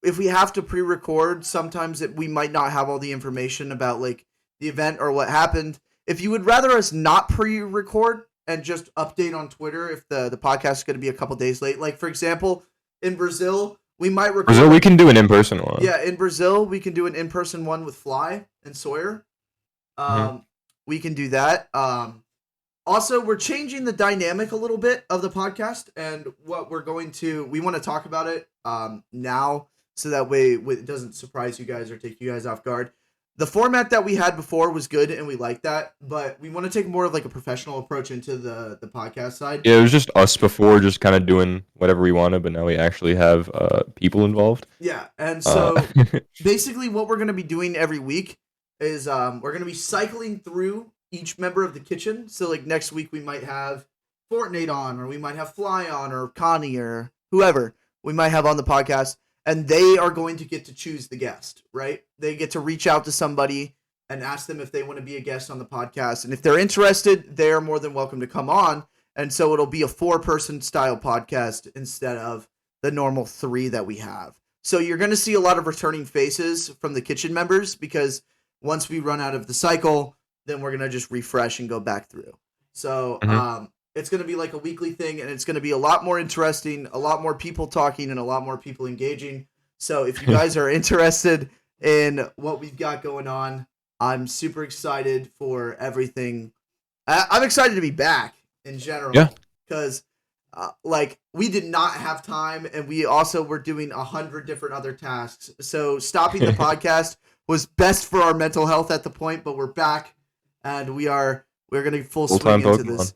If we have to pre-record, sometimes we might not have all the information about like the event or what happened. If you would rather us not pre-record and just update on Twitter if the podcast is going to be a couple days late, like for example, in Brazil, we might record. Brazil, we can do an in-person one. Yeah, in Brazil, we can do an in-person one with Fly and Sawyer. We can do that. Also, we're changing the dynamic a little bit of the podcast, and what we want to talk about it now, so that way it doesn't surprise you guys or take you guys off guard. The format that we had before was good, and we like that, but we want to take more of like a professional approach into the podcast side. Yeah, it was just us before, just kind of doing whatever we wanted, but now we actually have people involved. Yeah, and so basically what we're going to be doing every week is we're going to be cycling through each member of the kitchen. So like next week we might have Fortnite on, or we might have Fly on, or Connie, or whoever we might have on the podcast, and they are going to get to choose the guest, right? They get to reach out to somebody and ask them if they want to be a guest on the podcast, and if they're interested, they are more than welcome to come on. And so it'll be a 4-person style podcast instead of the normal 3 that we have. So you're going to see a lot of returning faces from the kitchen members, because once we run out of the cycle, then we're going to just refresh and go back through. So it's going to be like a weekly thing, and it's going to be a lot more interesting, a lot more people talking, and a lot more people engaging. So if you guys are interested in what we've got going on, I'm super excited for everything. I'm excited to be back in general. Yeah. Because like we did not have time, and we also were doing 100 different other tasks. So stopping the podcast was best for our mental health at the point, but we're back. And we're going to full swing into Pokemon. this.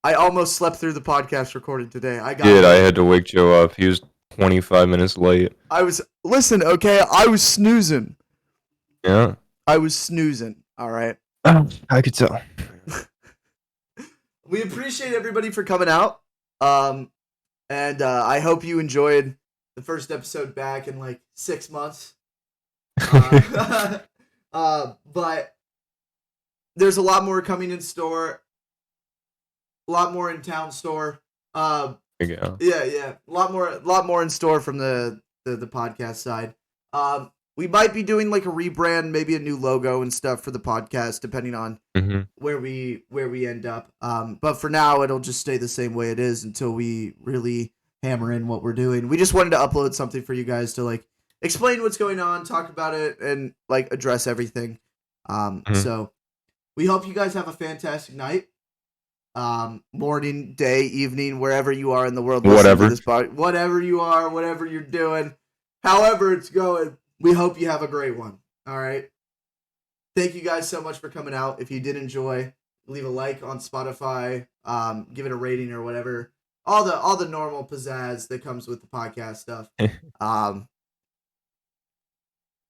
I almost slept through the podcast recording today. I had to wake Joe up. He was 25 minutes late. I was snoozing. Yeah. I was snoozing. All right. I could tell. We appreciate everybody for coming out. And I hope you enjoyed the first episode back in like 6 months. But there's a lot more coming in store. A lot more in town store. There you go. Yeah. A lot more in store from the podcast side. We might be doing like a rebrand, maybe a new logo and stuff for the podcast, depending on where we end up. But for now, it'll just stay the same way it is until we really hammer in what we're doing. We just wanted to upload something for you guys to like explain what's going on, talk about it, and like address everything. So we hope you guys have a fantastic night, morning, day, evening, wherever you are in the world. Whatever. To this whatever you are, whatever you're doing, however it's going, we hope you have a great one. All right. Thank you guys so much for coming out. If you did enjoy, leave a like on Spotify, give it a rating or whatever. All the normal pizzazz that comes with the podcast stuff.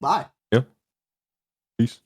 Bye. Yeah. Peace.